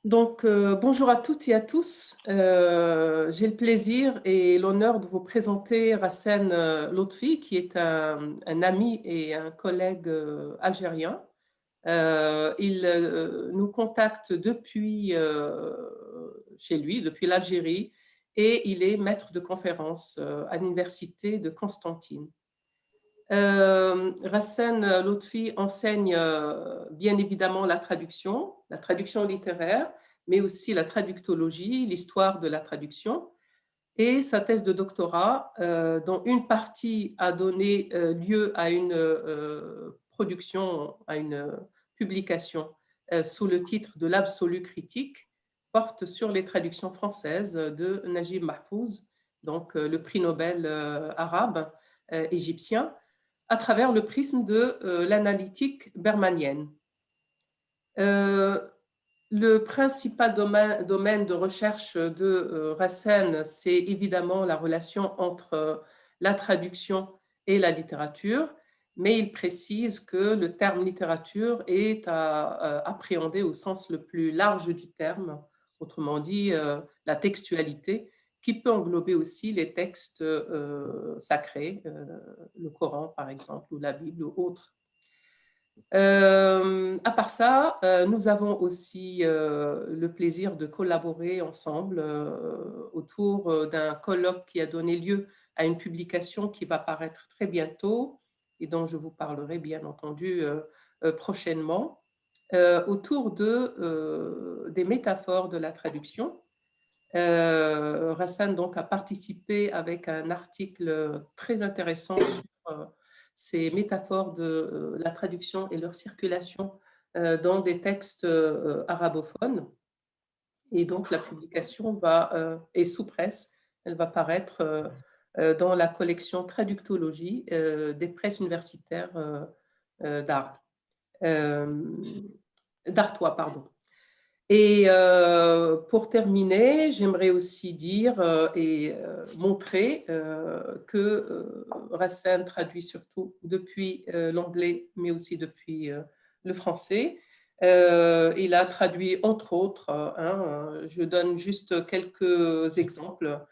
Bonjour à toutes et à tous. J'ai le plaisir et l'honneur de vous présenter Rassen Lotfi, qui est un ami et un collègue algérien. Il nous contacte depuis chez lui, depuis l'Algérie, et il est maître de conférence à l'université de Constantine. Rassen Lotfi enseigne bien évidemment la traduction littéraire, mais aussi la traductologie, l'histoire de la traduction. Et sa thèse de doctorat, dont une partie a donné lieu à une production, à une publication sous le titre de l'absolu critique, porte sur les traductions françaises de Najib Mahfouz, donc le prix Nobel arabe égyptien, à travers le prisme de l'analytique bermanienne. Le principal domaine de recherche de Rassen, c'est évidemment la relation entre la traduction et la littérature, mais il précise que le terme littérature est à appréhender au sens le plus large du terme, autrement dit la textualité, qui peut englober aussi les textes sacrés, le Coran par exemple, ou la Bible ou autres. À part ça, nous avons aussi le plaisir de collaborer ensemble autour d'un colloque qui a donné lieu à une publication qui va paraître très bientôt et dont je vous parlerai bien entendu prochainement, autour des métaphores de la traduction. Rassan donc a participé avec un article très intéressant sur ces métaphores de la traduction et leur circulation dans des textes arabophones. Et donc la publication est sous presse, elle va paraître dans la collection Traductologie des presses universitaires d'Artois, pardon. Et pour terminer, j'aimerais aussi dire et montrer que Rassen traduit surtout depuis l'anglais, mais aussi depuis le français. Il a traduit entre autres, je donne juste quelques exemples,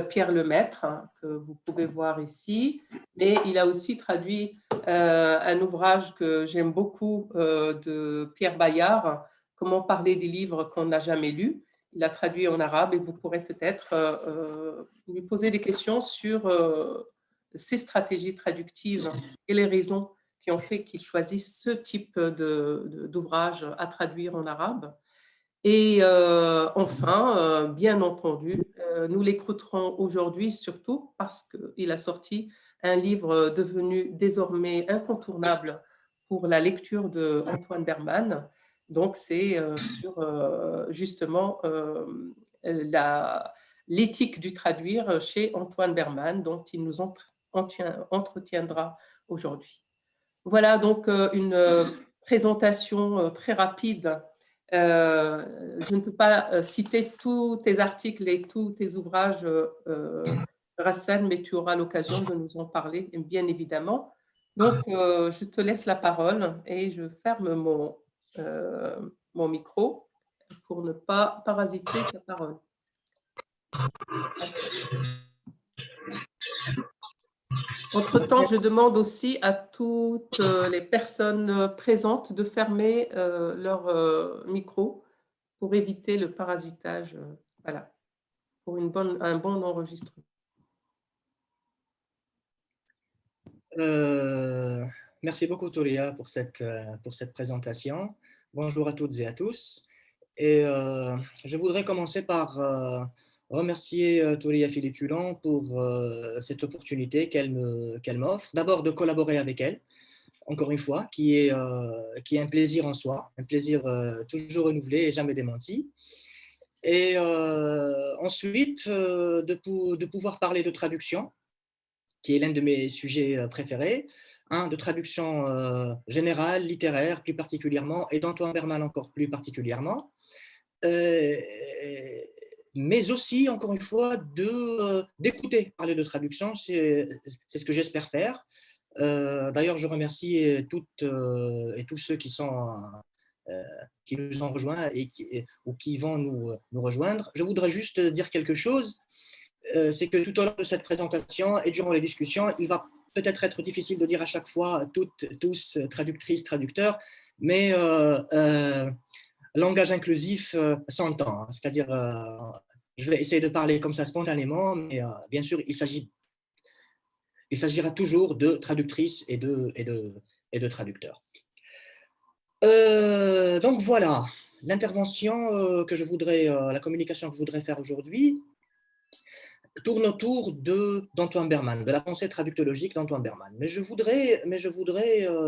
Pierre Lemaître, que vous pouvez voir ici, mais il a aussi traduit un ouvrage que j'aime beaucoup de Pierre Bayard, Comment parler des livres qu'on n'a jamais lus. Il a traduit en arabe et vous pourrez peut-être lui poser des questions sur ses stratégies traductives et les raisons qui ont fait qu'il choisisse ce type d'ouvrage à traduire en arabe. Et enfin, bien entendu, nous l'écouterons aujourd'hui surtout parce qu'il a sorti un livre devenu désormais incontournable pour la lecture de Antoine Berman. Donc, c'est sur justement l'éthique du traduire chez Antoine Berman, dont il nous entretiendra aujourd'hui. Voilà donc une présentation très rapide. Je ne peux pas citer tous tes articles et tous tes ouvrages, Rassen, mais tu auras l'occasion de nous en parler, bien évidemment. Donc, je te laisse la parole et je ferme mon micro pour ne pas parasiter ta parole. Entre-temps, je demande aussi à toutes les personnes présentes de fermer leur micro pour éviter le parasitage, voilà, pour un bon enregistrement. Merci beaucoup, Touria, pour cette présentation. Bonjour à toutes et à tous. Et je voudrais commencer par remercier Touria Philippe-Tulon pour cette opportunité qu'elle m'offre. D'abord, de collaborer avec elle, encore une fois, qui est un plaisir en soi, un plaisir toujours renouvelé et jamais démenti. Et ensuite, de pouvoir parler de traduction, qui est l'un de mes sujets préférés, de traduction générale, littéraire plus particulièrement, et d'Antoine Berman encore plus particulièrement, mais aussi, encore une fois, d'écouter parler de traduction, c'est ce que j'espère faire. D'ailleurs, je remercie toutes et tous ceux qui sont qui nous ont rejoints ou qui vont nous rejoindre. Je voudrais juste dire quelque chose, c'est que tout au long de cette présentation et durant les discussions, il va peut-être être difficile de dire à chaque fois tous, traductrices, traducteurs, mais langage inclusif s'entend, hein, c'est-à-dire je vais essayer de parler comme ça spontanément, mais bien sûr, il s'agira toujours de traductrices et de traducteurs. Donc voilà, l'intervention que je voudrais, la communication que je voudrais faire aujourd'hui tourne autour d'Antoine Berman, de la pensée traductologique d'Antoine Berman. Mais je voudrais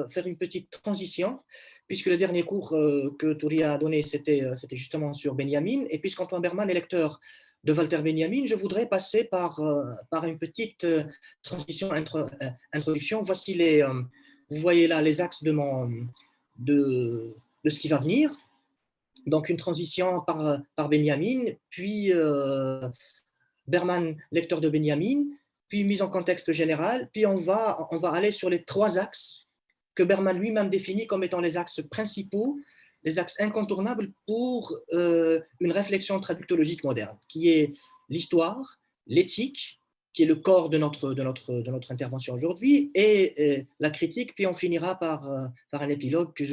faire une petite transition, puisque le dernier cours que Touria a donné, c'était justement sur Benjamin, et puisqu'Antoine Berman est lecteur de Walter Benjamin, je voudrais passer par une petite transition, introduction. Voici vous voyez là les axes de ce qui va venir. Donc une transition par Benjamin, puis Berman, lecteur de Benjamin, puis mise en contexte général, puis on va aller sur les 3 axes que Berman lui-même définit comme étant les axes principaux, les axes incontournables pour une réflexion traductologique moderne, qui est l'histoire, l'éthique, qui est le corps de notre intervention aujourd'hui, et la critique, puis on finira par un épilogue que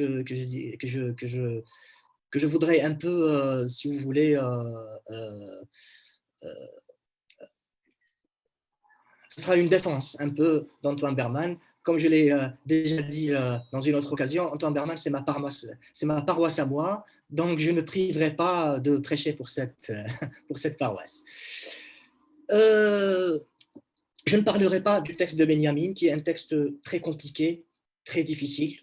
je voudrais un peu, si vous voulez, ce sera une défense un peu d'Antoine Berman. Comme je l'ai déjà dit dans une autre occasion, Antoine Berman, c'est ma paroisse à moi, donc je ne priverai pas de prêcher pour cette paroisse. Je ne parlerai pas du texte de Benjamin, qui est un texte très compliqué, très difficile,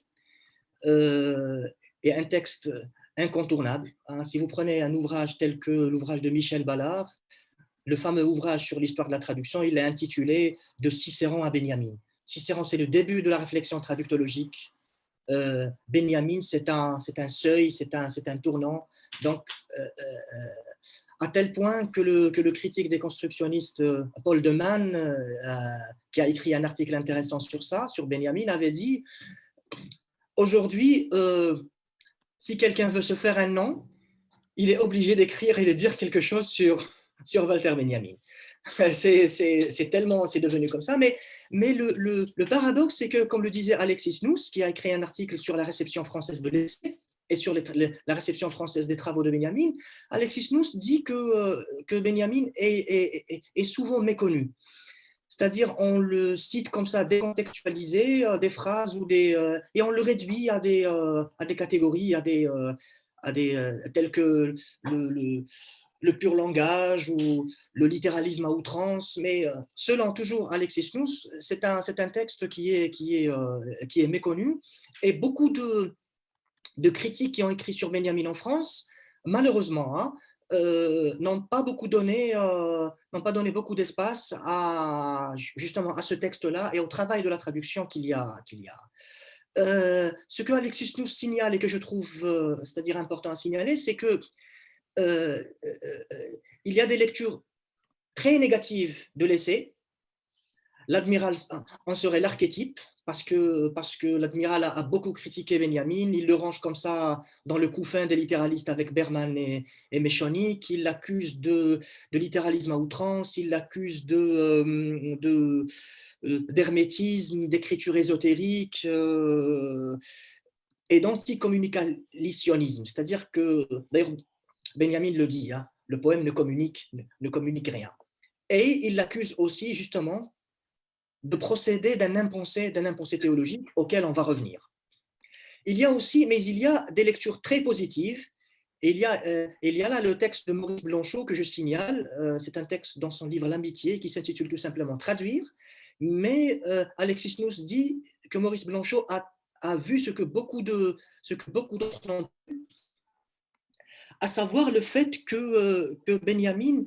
et un texte incontournable. Si vous prenez un ouvrage tel que l'ouvrage de Michel Ballard, le fameux ouvrage sur l'histoire de la traduction, il est intitulé « De Cicéron à Benjamin ». Cicéron, c'est le début de la réflexion traductologique. Benjamin, c'est un seuil, c'est un tournant. Donc, à tel point que le critique déconstructionniste Paul de Man, qui a écrit un article intéressant sur ça, sur Benjamin, avait dit « Aujourd'hui, si quelqu'un veut se faire un nom, il est obligé d'écrire et de dire quelque chose sur Walter Benjamin. » C'est devenu comme ça. Mais le paradoxe, c'est que, comme le disait Alexis Nuss, qui a écrit un article sur la réception française de l'essai et sur la réception française des travaux de Benjamin, Alexis Nuss dit que Benjamin est souvent méconnu. C'est-à-dire, on le cite comme ça, décontextualisé, des phrases et on le réduit à des catégories, telles que le pur langage ou le littéralisme à outrance, mais selon toujours Alexis Nuss, c'est un texte qui est méconnu, et beaucoup de critiques qui ont écrit sur Benjamin en France, malheureusement, n'ont pas donné beaucoup d'espace justement à ce texte-là et au travail de la traduction qu'il y a. Ce que Alexis Nuss signale et que je trouve, c'est-à-dire important à signaler, c'est que il y a des lectures très négatives de l'essai. L'admiral en serait l'archétype, parce que l'admiral a beaucoup critiqué Benjamin, il le range comme ça dans le couffin des littéralistes avec Berman et Méchonic, il l'accuse de littéralisme à outrance, il l'accuse d'hermétisme, d'écriture ésotérique, et d'anticommunicationnisme. C'est-à-dire que, d'ailleurs, Benjamin le dit, le poème ne communique rien. Et il l'accuse aussi, justement, de procéder d'un impensé théologique auquel on va revenir. Il y a des lectures très positives. Et il y a là le texte de Maurice Blanchot que je signale. C'est un texte dans son livre L'Amitié qui s'intitule tout simplement Traduire. Mais Alexis Nuss dit que Maurice Blanchot a vu ce que beaucoup d'autres n'ont vu, à savoir le fait que Benjamin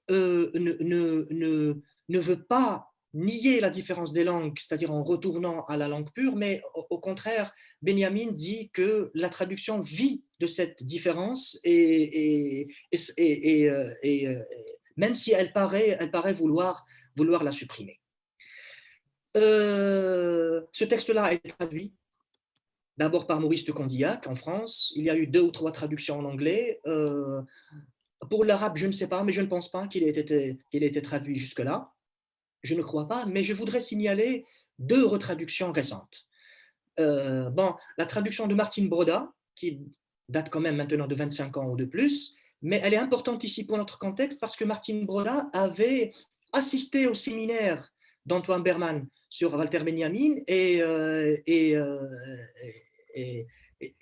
ne veut pas nier la différence des langues, c'est-à-dire en retournant à la langue pure, mais au contraire, Benjamin dit que la traduction vit de cette différence et même si elle paraît vouloir la supprimer. Ce texte-là est traduit. d'abord par Maurice de Condillac en France. Il y a eu 2 ou 3 traductions en anglais. Pour l'arabe, je ne sais pas, mais je ne pense pas qu'il ait été traduit jusque-là. Je ne crois pas, mais je voudrais signaler 2 retraductions récentes. Bon, la traduction de Martine Broda, qui date quand même maintenant de 25 ans ou de plus, mais elle est importante ici pour notre contexte parce que Martine Broda avait assisté au séminaire d'Antoine Berman sur Walter Benjamin et, et,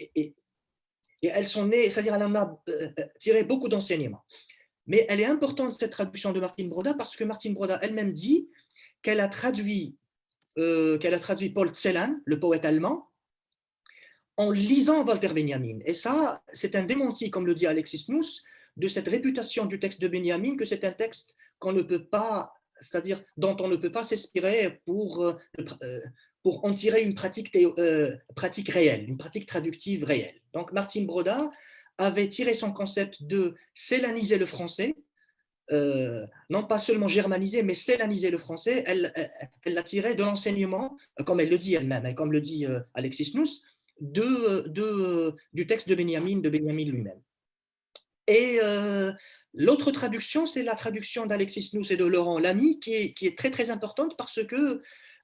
et elles sont nées, c'est-à-dire elle en a tiré beaucoup d'enseignements. Mais elle est importante, cette traduction de Martine Broda, parce que Martine Broda elle-même dit qu'elle a traduit Paul Celan, le poète allemand, en lisant Walter Benjamin. Et ça, c'est un démenti, comme le dit Alexis Nuss, de cette réputation du texte de Benjamin, que c'est un texte qu'on ne peut pas, c'est-à-dire dont on ne peut pas s'inspirer pour en tirer une pratique réelle, une pratique traductive réelle. Donc Martine Broda avait tiré son concept de célaniser le français, non pas seulement germaniser, mais célaniser le français. Elle l'a tiré de l'enseignement, comme elle le dit elle-même, et comme le dit Alexis Nuss, du texte de Benjamin lui-même. Et l'autre traduction, c'est la traduction d'Alexis Nuss et de Laurent Lamy, qui est très très importante parce que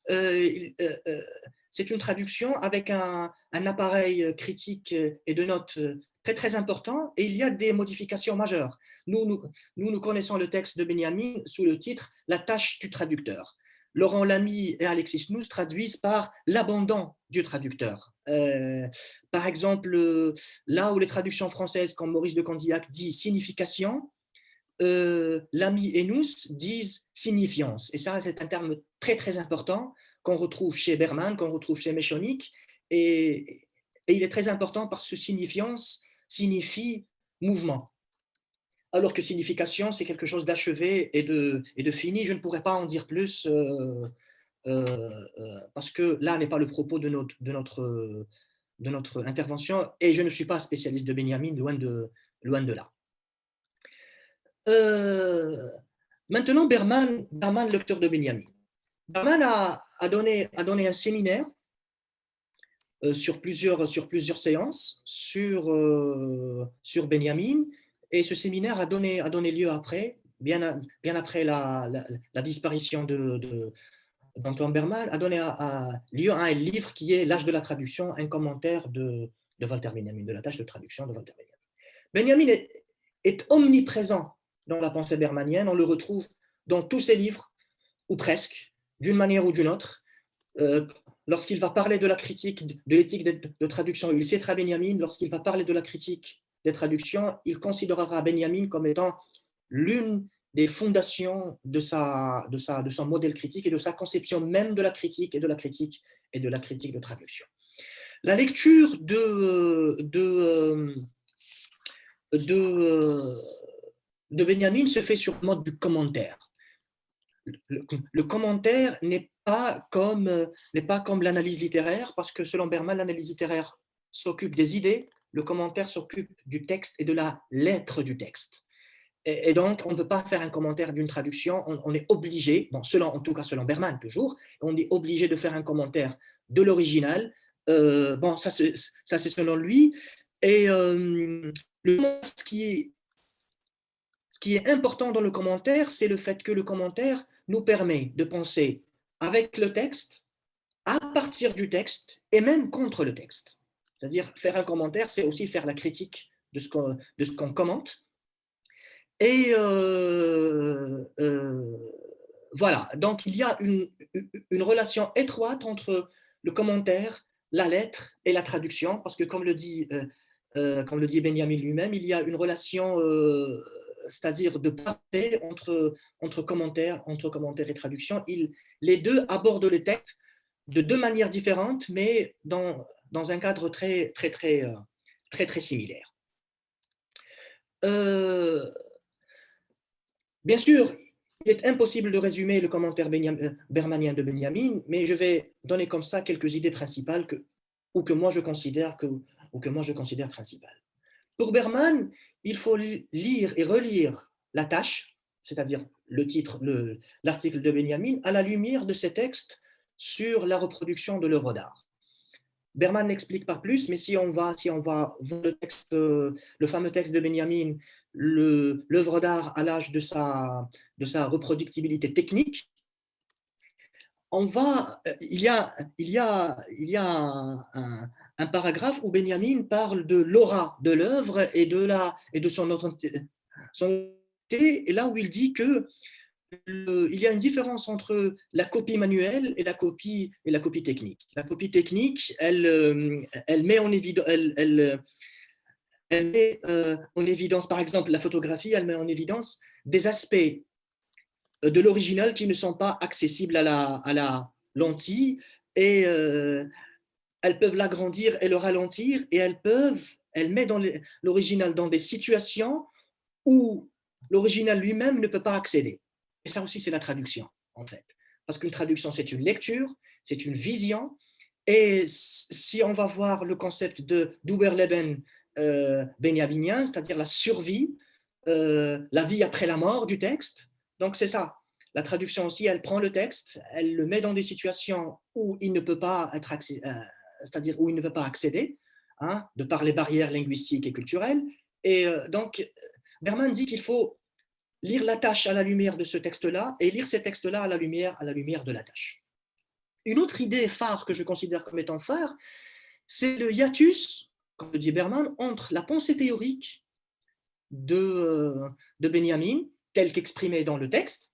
c'est une traduction avec un appareil critique et de notes très très important, et il y a des modifications majeures. Nous connaissons le texte de Benjamin sous le titre « La tâche du traducteur ». Laurent Lamy et Alexis Nuss traduisent par l'abandon du traducteur. Par exemple, là où les traductions françaises, comme Maurice de Condillac dit signification, Lamy et Nuss disent signifiance. Et ça, c'est un terme très très important qu'on retrouve chez Berman, qu'on retrouve chez Meschonnick, et il est très important parce que signifiance signifie mouvement, alors que signification, c'est quelque chose d'achevé et de fini. Je ne pourrais pas en dire plus parce que là n'est pas le propos de notre intervention, et je ne suis pas spécialiste de Benjamin, loin de là. Maintenant, Berman, lecteur de Benjamin. Berman a donné un séminaire sur plusieurs séances sur Benjamin, et ce séminaire a donné lieu après, bien après la disparition d'Antoine Berman, a donné lieu à un livre qui est L'âge de la traduction, un commentaire de Walter Benjamin, de la tâche de traduction de Walter Benjamin. Benjamin est omniprésent dans la pensée bermanienne, on le retrouve dans tous ses livres, ou presque, d'une manière ou d'une autre. Lorsqu'il va parler de la critique de l'éthique de traduction, il citera Benjamin. Lorsqu'il va parler de la critique des traductions, il considérera Benjamin comme étant l'une des fondations de son modèle critique et de sa conception même de la critique et de la critique de traduction. La lecture de Benjamin se fait sur le mode du commentaire. Le commentaire n'est pas comme l'analyse littéraire, parce que selon Berman, l'analyse littéraire s'occupe des idées, le commentaire s'occupe du texte et de la lettre du texte. Et donc, on ne peut pas faire un commentaire d'une traduction, on est obligé, bon, en tout cas selon Berman toujours, on est obligé de faire un commentaire de l'original. Bon, ça c'est selon lui. Et ce qui est important dans le commentaire, c'est le fait que le commentaire nous permet de penser avec le texte, à partir du texte et même contre le texte. C'est-à-dire, faire un commentaire, c'est aussi faire la critique de ce qu'on commente. Et voilà, donc il y a une relation étroite entre le commentaire, la lettre et la traduction, parce que comme le dit Benjamin lui-même, il y a une relation, c'est-à-dire de parité entre commentaire et traduction. Les deux abordent le texte de deux manières différentes, mais dans un cadre très similaire. Bien sûr, il est impossible de résumer le commentaire bermanien de Benjamin, mais je vais donner comme ça quelques idées principales que moi je considère principales. Pour Berman, il faut lire et relire la tâche, c'est-à-dire le titre, l'article de Benjamin, à la lumière de ses textes sur la reproduction de l'œuvre d'art. Berman n'explique pas plus, mais si on va voir le texte, le fameux texte de Benjamin, l'œuvre d'art à l'âge de sa reproductibilité technique, il y a un paragraphe où Benjamin parle de l'aura de l'œuvre et de son autorité, et là où il dit que il y a une différence entre la copie manuelle et la copie technique. La copie technique, elle met en évidence, elle met en évidence, par exemple, la photographie, elle met en évidence des aspects de l'original qui ne sont pas accessibles à la lentille, et elles peuvent l'agrandir et le ralentir, et elle met l'original dans des situations où l'original lui-même ne peut pas accéder. Et ça aussi, c'est la traduction, en fait. Parce qu'une traduction, c'est une lecture, c'est une vision, et si on va voir le concept d'Uberleben benjaminien, c'est-à-dire la survie, la vie après la mort du texte, donc c'est ça. La traduction aussi, elle prend le texte, elle le met dans des situations où il ne peut pas être c'est-à-dire où il ne peut pas accéder, hein, de par les barrières linguistiques et culturelles. Et donc, Berman dit qu'il faut lire la tâche à la lumière de ce texte-là et lire ces textes-là à la lumière de la tâche. Une autre idée phare que je considère comme étant phare, c'est le hiatus, comme le dit Berman, entre la pensée théorique de Benjamin, telle qu'exprimée dans le texte,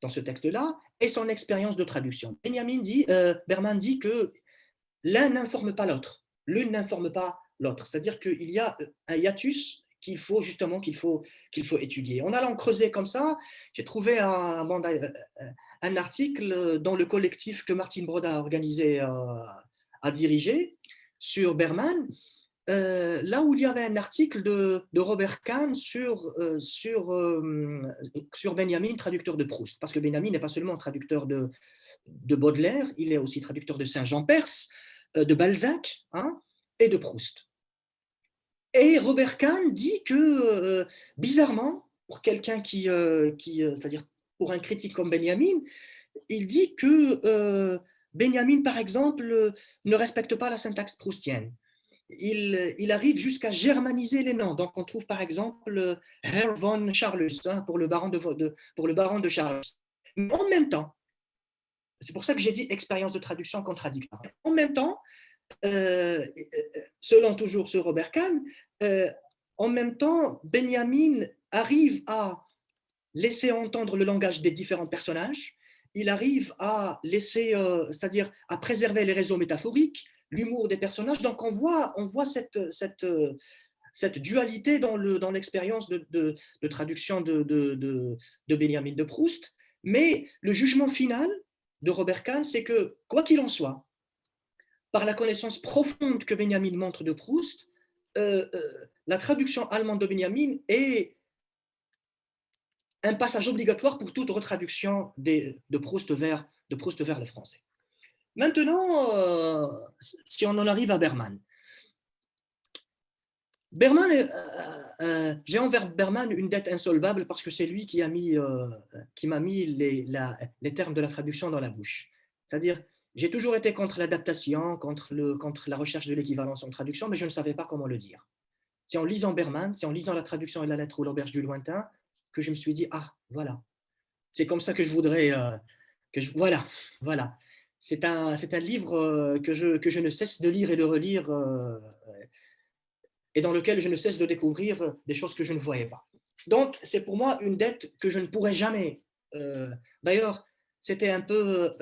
dans ce texte-là, et son expérience de traduction. Berman dit que l'un n'informe pas l'autre, l'une n'informe pas l'autre, c'est-à-dire qu'il y a un hiatus qu'il faut étudier. En allant creuser comme ça, j'ai trouvé un article dans le collectif que Martine Broda a organisé, a dirigé, sur Berman, là où il y avait un article de Robert Kahn sur Benjamin, traducteur de Proust, parce que Benjamin n'est pas seulement traducteur de Baudelaire, il est aussi traducteur de Saint-Jean-Perse, de Balzac, hein, et de Proust. Et Robert Kahn dit que, bizarrement, pour quelqu'un c'est-à-dire pour un critique comme Benjamin, il dit que Benjamin, par exemple, ne respecte pas la syntaxe proustienne. Il arrive jusqu'à germaniser les noms. Donc, on trouve par exemple Herr von Charlus, hein, pour le baron de Charlus. Mais en même temps, c'est pour ça que j'ai dit expérience de traduction contradictoire. En même temps, selon toujours ce Robert Kahn, en même temps, Benjamin arrive à laisser entendre le langage des différents personnages, il arrive à laisser, c'est-à-dire à préserver les réseaux métaphoriques, l'humour des personnages. Donc on voit cette dualité dans l'expérience de traduction de Benjamin de Proust. Mais le jugement final de Robert Kahn, c'est que, quoi qu'il en soit, par la connaissance profonde que Benjamin montre de Proust, la traduction allemande de Benjamin est un passage obligatoire pour toute retraduction de Proust vers le français. Maintenant, si on en arrive à Berman. J'ai envers Berman une dette insolvable parce que c'est lui qui m'a mis les termes de la traduction dans la bouche. C'est-à-dire, j'ai toujours été contre l'adaptation, contre la recherche de l'équivalence en traduction, mais je ne savais pas comment le dire. C'est en lisant Berman, c'est en lisant la traduction et la lettre ou l'auberge du lointain, que je me suis dit, ah, voilà, c'est comme ça que je voudrais, voilà. C'est un livre que je ne cesse de lire et de relire, et dans lequel je ne cesse de découvrir des choses que je ne voyais pas. Donc, c'est pour moi une dette que je ne pourrai jamais. D'ailleurs, c'était un peu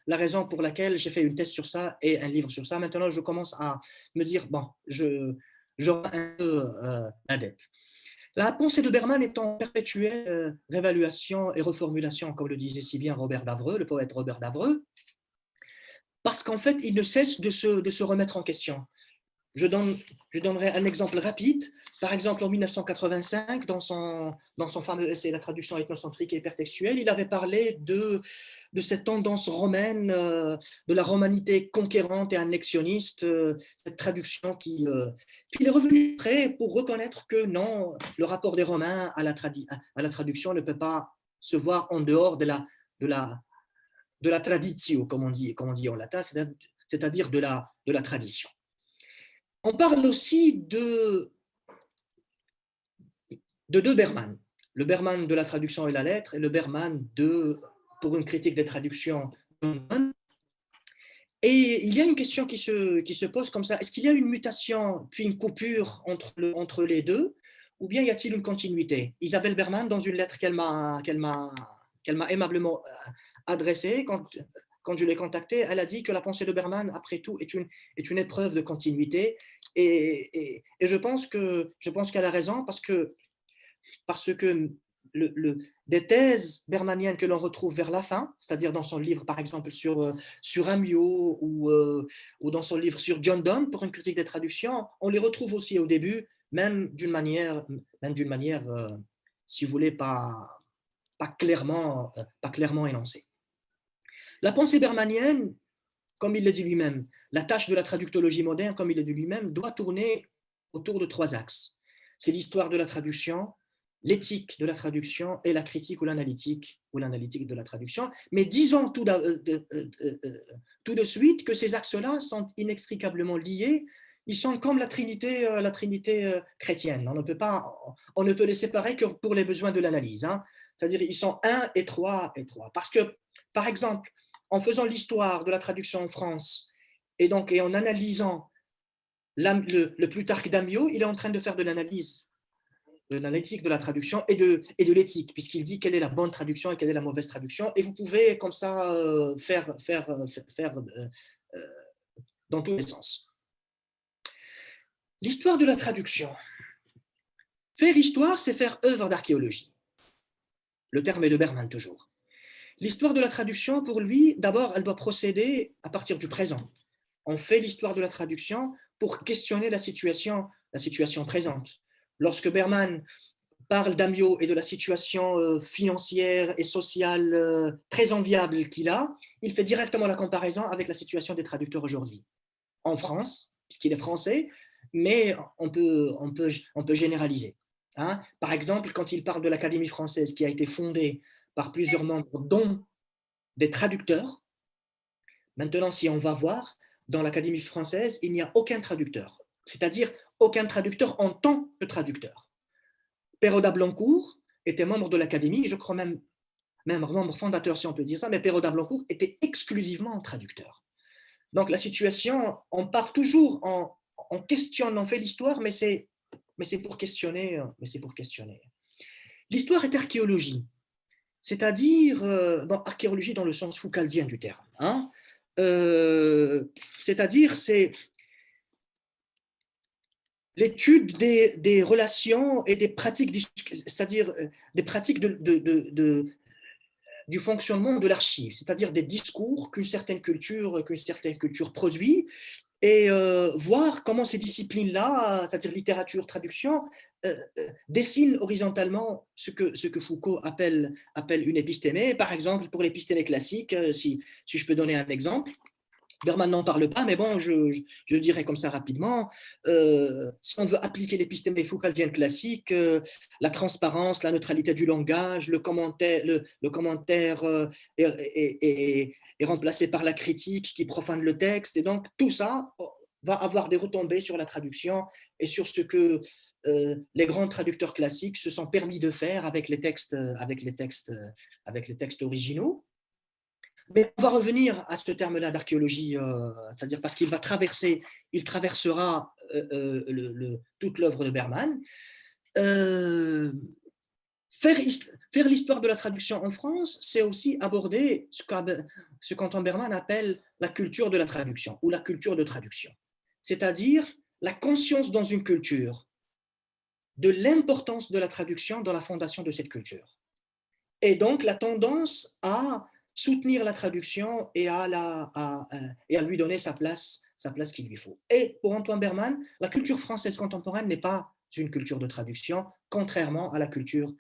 la raison pour laquelle j'ai fait une thèse sur ça et un livre sur ça. Maintenant, je commence à me dire, bon, j'aurai un peu la dette. La pensée de Berman est en perpétuelle réévaluation et reformulation, comme le disait si bien Robert Davreux, le poète Robert Davreux, parce qu'en fait, il ne cesse de se remettre en question. Je donnerai un exemple rapide. Par exemple, en 1985, dans son fameux essai « La traduction ethnocentrique et hypertextuelle », il avait parlé de cette tendance romaine, de la romanité conquérante et annexionniste, cette traduction puis il est revenu après pour reconnaître que non, le rapport des Romains à la traduction ne peut pas se voir en dehors de la traditio, comme on dit en latin, c'est-à-dire de la tradition. On parle aussi de deux Berman, le Berman de la traduction et la lettre et le Berman pour une critique des traductions. Et il y a une question qui se pose comme ça, est-ce qu'il y a une mutation puis une coupure entre les deux, ou bien y a-t-il une continuité? Isabelle Berman, dans une lettre qu'elle m'a aimablement adressée, quand je l'ai contactée, elle a dit que la pensée de Berman, après tout, est une épreuve de continuité. Et je pense qu'elle a raison, parce que des thèses bermaniennes que l'on retrouve vers la fin, c'est-à-dire dans son livre, par exemple, sur Amyot, ou dans son livre sur John Donne, pour une critique des traductions, on les retrouve aussi au début, même d'une manière, si vous voulez, pas clairement énoncée. La pensée bermanienne, comme il le dit lui-même, la tâche de la traductologie moderne, comme il le dit lui-même, doit tourner autour de 3 axes. C'est l'histoire de la traduction, l'éthique de la traduction et la critique ou l'analytique de la traduction. Mais disons tout de suite que ces axes-là sont inextricablement liés. Ils sont comme la trinité chrétienne. On ne peut les séparer que pour les besoins de l'analyse. Hein. C'est-à-dire ils sont 1 et 3 et 3. Parce que, par exemple, en faisant l'histoire de la traduction en France et en analysant le Plutarque d'Amyot, il est en train de faire de l'analyse de l'analytique de la traduction et de l'éthique, puisqu'il dit quelle est la bonne traduction et quelle est la mauvaise traduction, et vous pouvez comme ça faire dans tous les sens. L'histoire de la traduction. Faire histoire, c'est faire œuvre d'archéologie. Le terme est de Berman toujours. L'histoire de la traduction, pour lui, d'abord, elle doit procéder à partir du présent. On fait l'histoire de la traduction pour questionner la situation présente. Lorsque Berman parle d'Amyot et de la situation financière et sociale très enviable qu'il a, il fait directement la comparaison avec la situation des traducteurs aujourd'hui. En France, puisqu'il est français, mais on peut généraliser. Hein. Par exemple, quand il parle de l'Académie française qui a été fondée par plusieurs membres, dont des traducteurs, maintenant, si on va voir, dans l'Académie française, il n'y a aucun traducteur, c'est-à-dire aucun traducteur en tant que traducteur. Péroda Blancourt était membre de l'Académie, je crois même membre fondateur, si on peut dire ça, mais Péroda Blancourt était exclusivement traducteur. Donc la situation, on part toujours, on questionne, on fait l'histoire, mais c'est pour questionner. L'histoire est archéologie, c'est-à-dire archéologie dans le sens foucaldien du terme. Hein. C'est-à-dire c'est l'étude des relations et des pratiques, c'est-à-dire des pratiques du fonctionnement de l'archive, c'est-à-dire des discours qu'une certaine culture produit, et voir comment ces disciplines-là, c'est-à-dire littérature, traduction, dessinent horizontalement ce que Foucault appelle une épistémée. Par exemple, pour l'épistémée classique, si je peux donner un exemple, Berman n'en parle pas, mais bon, je dirais comme ça rapidement, si on veut appliquer l'épistémée foucaldienne classique, la transparence, la neutralité du langage, le commentaire est remplacé par la critique qui profane le texte, et donc tout ça va avoir des retombées sur la traduction et sur ce que les grands traducteurs classiques se sont permis de faire avec les textes originaux. Mais on va revenir à ce terme-là d'archéologie, c'est-à-dire parce qu'il traversera toute l'œuvre de Berman. Faire l'histoire de la traduction en France, c'est aussi aborder ce qu'Antoine Berman appelle la culture de la traduction ou la culture de traduction, c'est-à-dire la conscience dans une culture de l'importance de la traduction dans la fondation de cette culture. Et donc la tendance à soutenir la traduction et à lui donner sa place qu'il lui faut. Et pour Antoine Berman, la culture française contemporaine n'est pas une culture de traduction, contrairement à la culture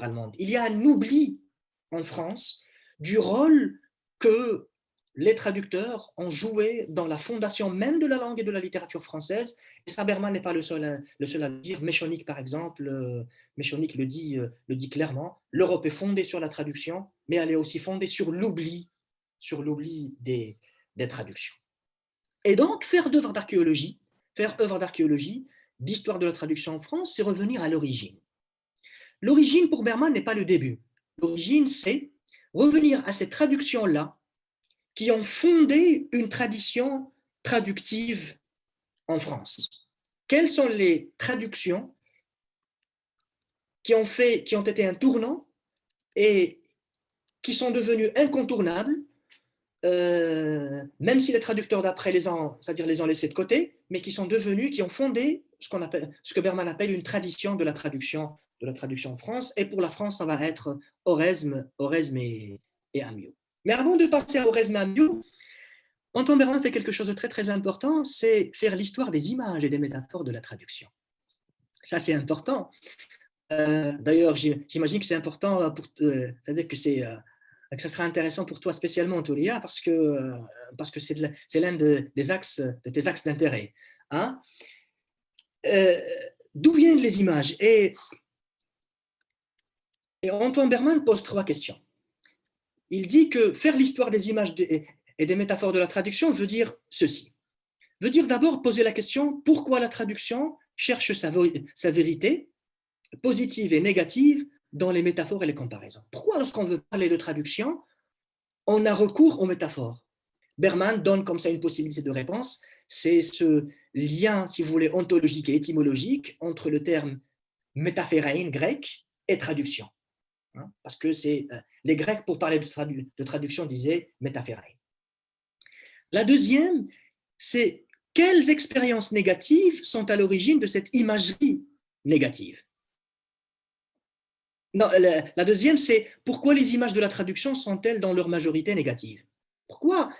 allemande. Il y a un oubli en France du rôle que les traducteurs ont joué dans la fondation même de la langue et de la littérature française. Et ça, Berman n'est pas le seul à le dire. Méchonic, par exemple, Méchonic le dit clairement. L'Europe est fondée sur la traduction, mais elle est aussi fondée sur l'oubli des traductions. Et donc, faire œuvre d'archéologie, d'histoire de la traduction en France, c'est revenir à l'origine. L'origine, pour Berman, n'est pas le début. L'origine, c'est revenir à ces traductions-là qui ont fondé une tradition traductive en France. Quelles sont les traductions qui ont été un tournant et qui sont devenues incontournables, même si les traducteurs d'après les ont laissés de côté, mais qui ont fondé ce que Berman appelle une tradition de la traduction en France. Et pour la France, ça va être Oresme et Amyot. Mais avant de passer à Oresme et Amyot, Antoine Berman fait quelque chose de très très important, c'est faire l'histoire des images et des métaphores de la traduction. Ça, c'est important. D'ailleurs, j'imagine que c'est important, c'est-à-dire que ça sera intéressant pour toi spécialement, Touria, parce que c'est l'un de tes axes d'intérêt. Hein? D'où viennent les images? Et Antoine Berman pose 3 questions. Il dit que faire l'histoire des images et des métaphores de la traduction veut dire ceci. Veut dire d'abord poser la question pourquoi la traduction cherche sa vérité positive et négative dans les métaphores et les comparaisons. Pourquoi, lorsqu'on veut parler de traduction, on a recours aux métaphores? Berman donne comme ça une possibilité de réponse, c'est ce lien, si vous voulez, ontologique et étymologique entre le terme métaphérein grec et traduction. Parce que les Grecs, pour parler de traduction, disaient métaphérein. La deuxième, c'est quelles expériences négatives sont à l'origine de cette imagerie négative? Non, la deuxième, c'est pourquoi les images de la traduction sont-elles dans leur majorité négatives? Pourquoi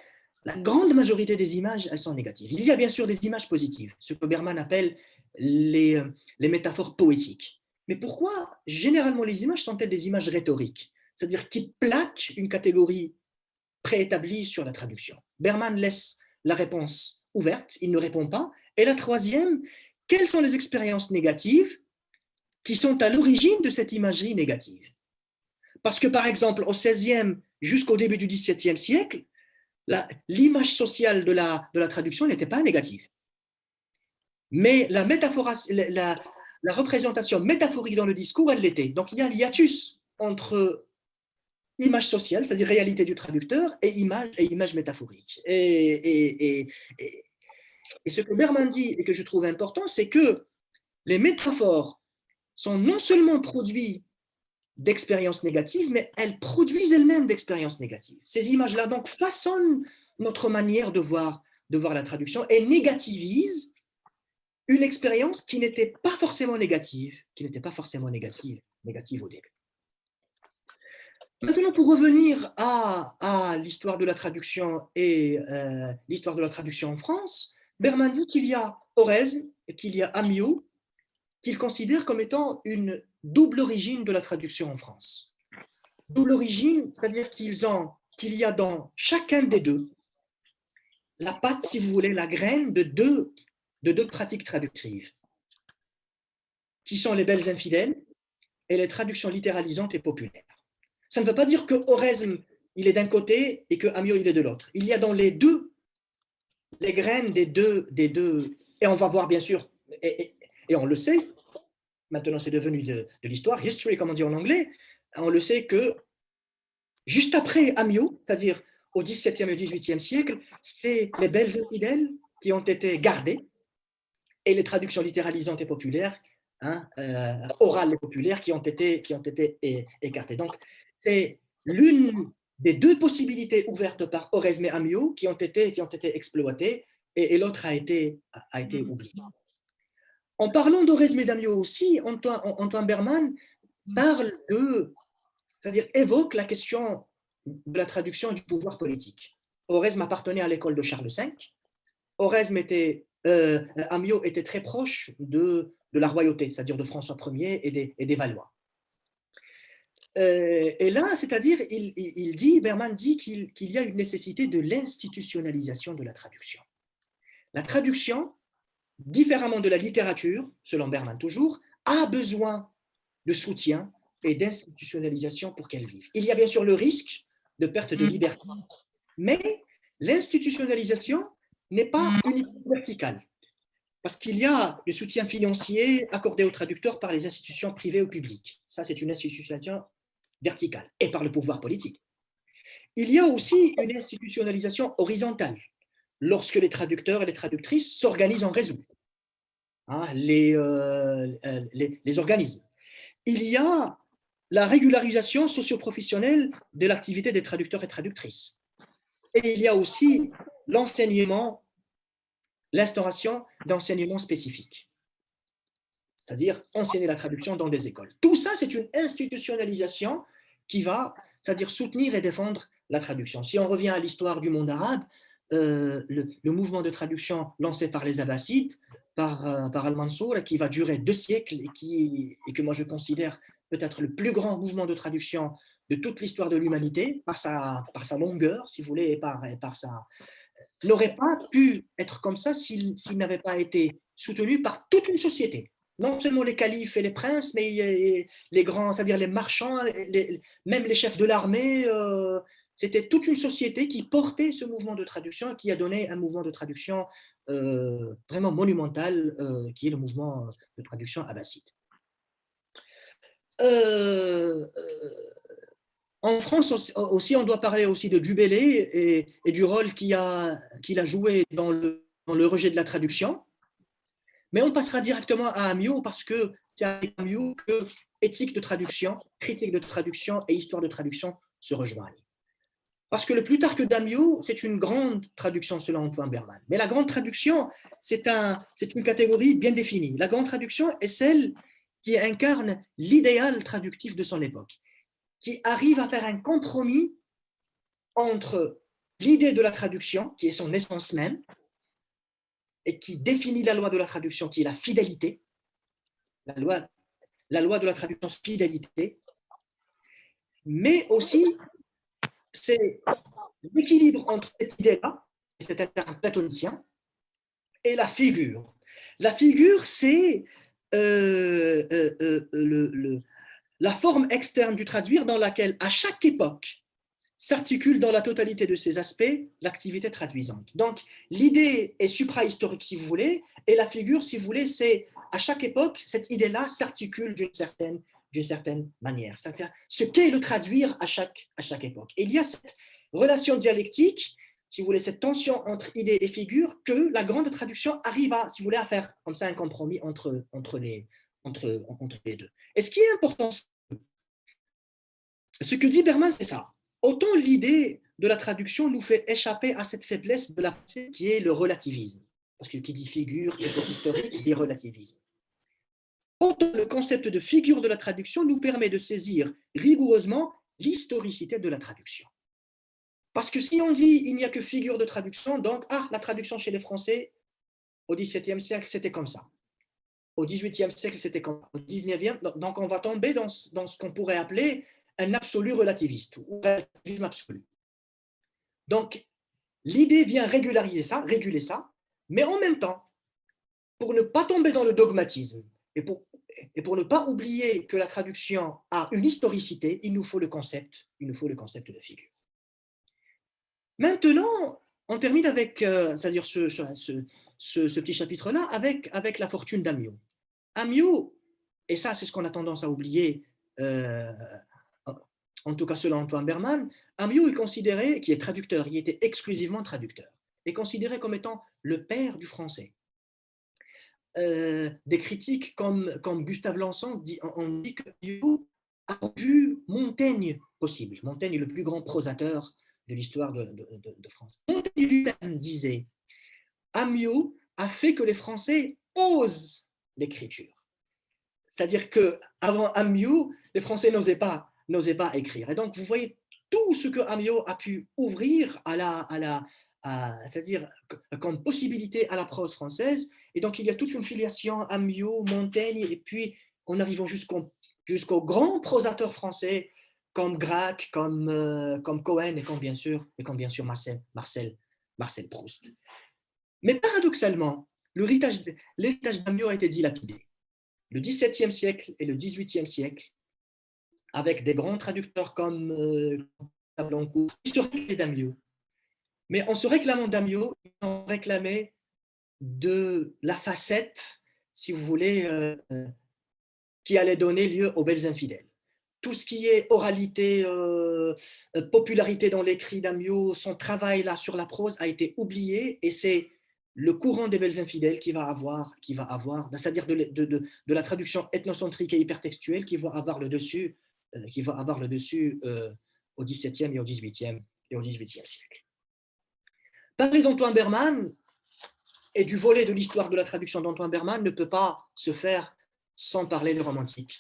la grande majorité des images, elles sont négatives? Il y a bien sûr des images positives, ce que Berman appelle les métaphores poétiques. Mais pourquoi généralement les images sont-elles des images rhétoriques, c'est-à-dire qui plaquent une catégorie préétablie sur la traduction? Berman laisse la réponse ouverte, il ne répond pas. Et la troisième, quelles sont les expériences négatives qui sont à l'origine de cette imagerie négative? Parce que, par exemple, au XVIe jusqu'au début du XVIIe siècle, l'image sociale de la traduction n'était pas négative. Mais la représentation métaphorique dans le discours, elle l'était. Donc, il y a un hiatus entre image sociale, c'est-à-dire réalité du traducteur, et image métaphorique. Et ce que Berman dit, et que je trouve important, c'est que les métaphores sont non seulement produits d'expériences négatives, mais elles produisent elles-mêmes d'expériences négatives. Ces images-là, donc, façonnent notre manière de voir la traduction et négativisent une expérience qui n'était pas forcément négative au début. Maintenant, pour revenir à l'histoire de la traduction et l'histoire de la traduction en France, Berman dit qu'il y a Oresme et qu'il y a Amyot, qu'il considère comme étant une double origine de la traduction en France. Double origine, c'est-à-dire qu'il y a dans chacun des deux la patte, si vous voulez, la graine de deux pratiques traductives, qui sont les belles infidèles et les traductions littéralisantes et populaires. Ça ne veut pas dire que Oresme, il est d'un côté et que Amyot, il est de l'autre. Il y a dans les deux les graines des deux, et on va voir bien sûr, et on le sait, maintenant c'est devenu de l'histoire, history comme on dit en anglais, on le sait que juste après Amyot, c'est-à-dire au XVIIe et XVIIIe siècle, c'est les belles infidèles qui ont été gardées et les traductions littéralisantes et populaires, orales et populaires, qui ont été écartées. Donc, c'est l'une des deux possibilités ouvertes par Oresme et Amyot qui ont été exploitées et l'autre a été oubliée. En parlant d'Oresme et d'Amyot aussi, Antoine Berman parle c'est-à-dire évoque la question de la traduction et du pouvoir politique. Oresme appartenait à l'école de Charles V. Amyot était très proche de la royauté, c'est-à-dire de François Ier et des Valois. Et là, c'est-à-dire, Berman dit qu'il y a une nécessité de l'institutionnalisation de la traduction. La traduction, différemment de la littérature, selon Berman toujours, a besoin de soutien et d'institutionnalisation pour qu'elle vive. Il y a bien sûr le risque de perte de liberté, mais l'institutionnalisation n'est pas uniquement verticale, parce qu'il y a le soutien financier accordé aux traducteurs par les institutions privées ou publiques. Ça, c'est une institutionnalisation verticale, et par le pouvoir politique. Il y a aussi une institutionnalisation horizontale, lorsque les traducteurs et les traductrices s'organisent en réseau, hein, les organismes. Il y a la régularisation socio-professionnelle de l'activité des traducteurs et traductrices. Et il y a aussi l'enseignement, l'instauration d'enseignements spécifiques, c'est-à-dire enseigner la traduction dans des écoles. Tout ça, c'est une institutionnalisation qui va, c'est-à-dire soutenir et défendre la traduction. Si on revient à l'histoire du monde arabe, le mouvement de traduction lancé par les Abbassides, par Al-Mansour, qui va durer 2 siècles et que moi je considère peut-être le plus grand mouvement de traduction de toute l'histoire de l'humanité, par sa longueur, si vous voulez, et par sa, n'aurait pas pu être comme ça s'il n'avait pas été soutenu par toute une société. Non seulement les califes et les princes, mais les grands, c'est-à-dire les marchands, même les chefs de l'armée. C'était toute une société qui portait ce mouvement de traduction, qui a donné un mouvement de traduction vraiment monumental, qui est le mouvement de traduction abbasside. En France aussi, on doit parler aussi de Dubélé et du rôle qu'il a joué dans le rejet de la traduction. Mais on passera directement à Amyot parce que c'est à Amyot que éthique de traduction, critique de traduction et histoire de traduction se rejoignent. Parce que le Plutarque d'Amyot, c'est une grande traduction selon Antoine Berman. Mais la grande traduction, c'est une catégorie bien définie. La grande traduction est celle qui incarne l'idéal traductif de son époque, qui arrive à faire un compromis entre l'idée de la traduction, qui est son essence même, et qui définit la loi de la traduction, qui est la fidélité, la loi de la traduction, fidélité, mais aussi c'est l'équilibre entre cette idée-là, c'est un terme platonicien, et la figure. La figure, c'est la forme externe du traduire dans laquelle, à chaque époque, s'articule dans la totalité de ses aspects l'activité traduisante. Donc, l'idée est supra-historique, si vous voulez, et la figure, si vous voulez, c'est à chaque époque, cette idée-là s'articule d'une certaine manière. C'est-à-dire ce qu'est le traduire à chaque époque. Et il y a cette relation dialectique, si vous voulez, cette tension entre idée et figure, que la grande traduction arrive à, si vous voulez, à faire comme ça un compromis entre les deux. Et ce qui est important, ce que dit Berman, c'est ça. Autant l'idée de la traduction nous fait échapper à cette faiblesse de la pensée qui est le relativisme. Parce que qui dit figure, époque historique, dit relativisme. Autant le concept de figure de la traduction nous permet de saisir rigoureusement l'historicité de la traduction. Parce que si on dit il n'y a que figure de traduction, donc la traduction chez les Français au XVIIe siècle, c'était comme ça. Au XVIIIe siècle, c'était comme ça. Au XIXe, donc on va tomber dans ce qu'on pourrait appeler un absolu relativiste, ou relativisme absolu. Donc, l'idée vient réguler ça, mais en même temps, pour ne pas tomber dans le dogmatisme et pour ne pas oublier que la traduction a une historicité, il nous faut le concept de figure. Maintenant, on termine avec, c'est-à-dire ce petit chapitre-là, avec la fortune d'Amyot. Amyot, et ça c'est ce qu'on a tendance à oublier, en tout cas selon Antoine Berman, Amyot est considéré, qui est traducteur, il était exclusivement traducteur, est considéré comme étant le père du français. Des critiques comme Gustave Lanson ont dit que Amyot a rendu Montaigne possible. Montaigne est le plus grand prosateur de l'histoire de France. Montaigne lui-même disait « Amyot a fait que les Français osent l'écriture ». C'est-à-dire qu'avant Amyot, les Français n'osaient pas écrire. Et donc, vous voyez tout ce que Amyot a pu ouvrir c'est-à-dire comme possibilité à la prose française. Et donc, il y a toute une filiation Amyot, Montaigne, et puis en arrivant jusqu'aux grands prosateurs français comme Gracq, comme Cohen, et comme bien sûr Marcel Proust. Mais paradoxalement, l'héritage d'Amyot a été dilapidé. Le XVIIe siècle et le XVIIIe siècle, avec des grands traducteurs comme Blancourt, surtout d'Amyot, Mais en se réclamant d'Amyot, ils ont réclamé de la facette, si vous voulez, qui allait donner lieu aux belles infidèles. Tout ce qui est oralité, popularité dans l'écrit d'Amyot, son travail là sur la prose a été oublié, et c'est le courant des belles infidèles qui va avoir, c'est-à-dire de la traduction ethnocentrique et hypertextuelle, qui va avoir le dessus, au XVIIe et au XVIIIe siècle. Parler d'Antoine Berman et du volet de l'histoire de la traduction d'Antoine Berman ne peut pas se faire sans parler du romantique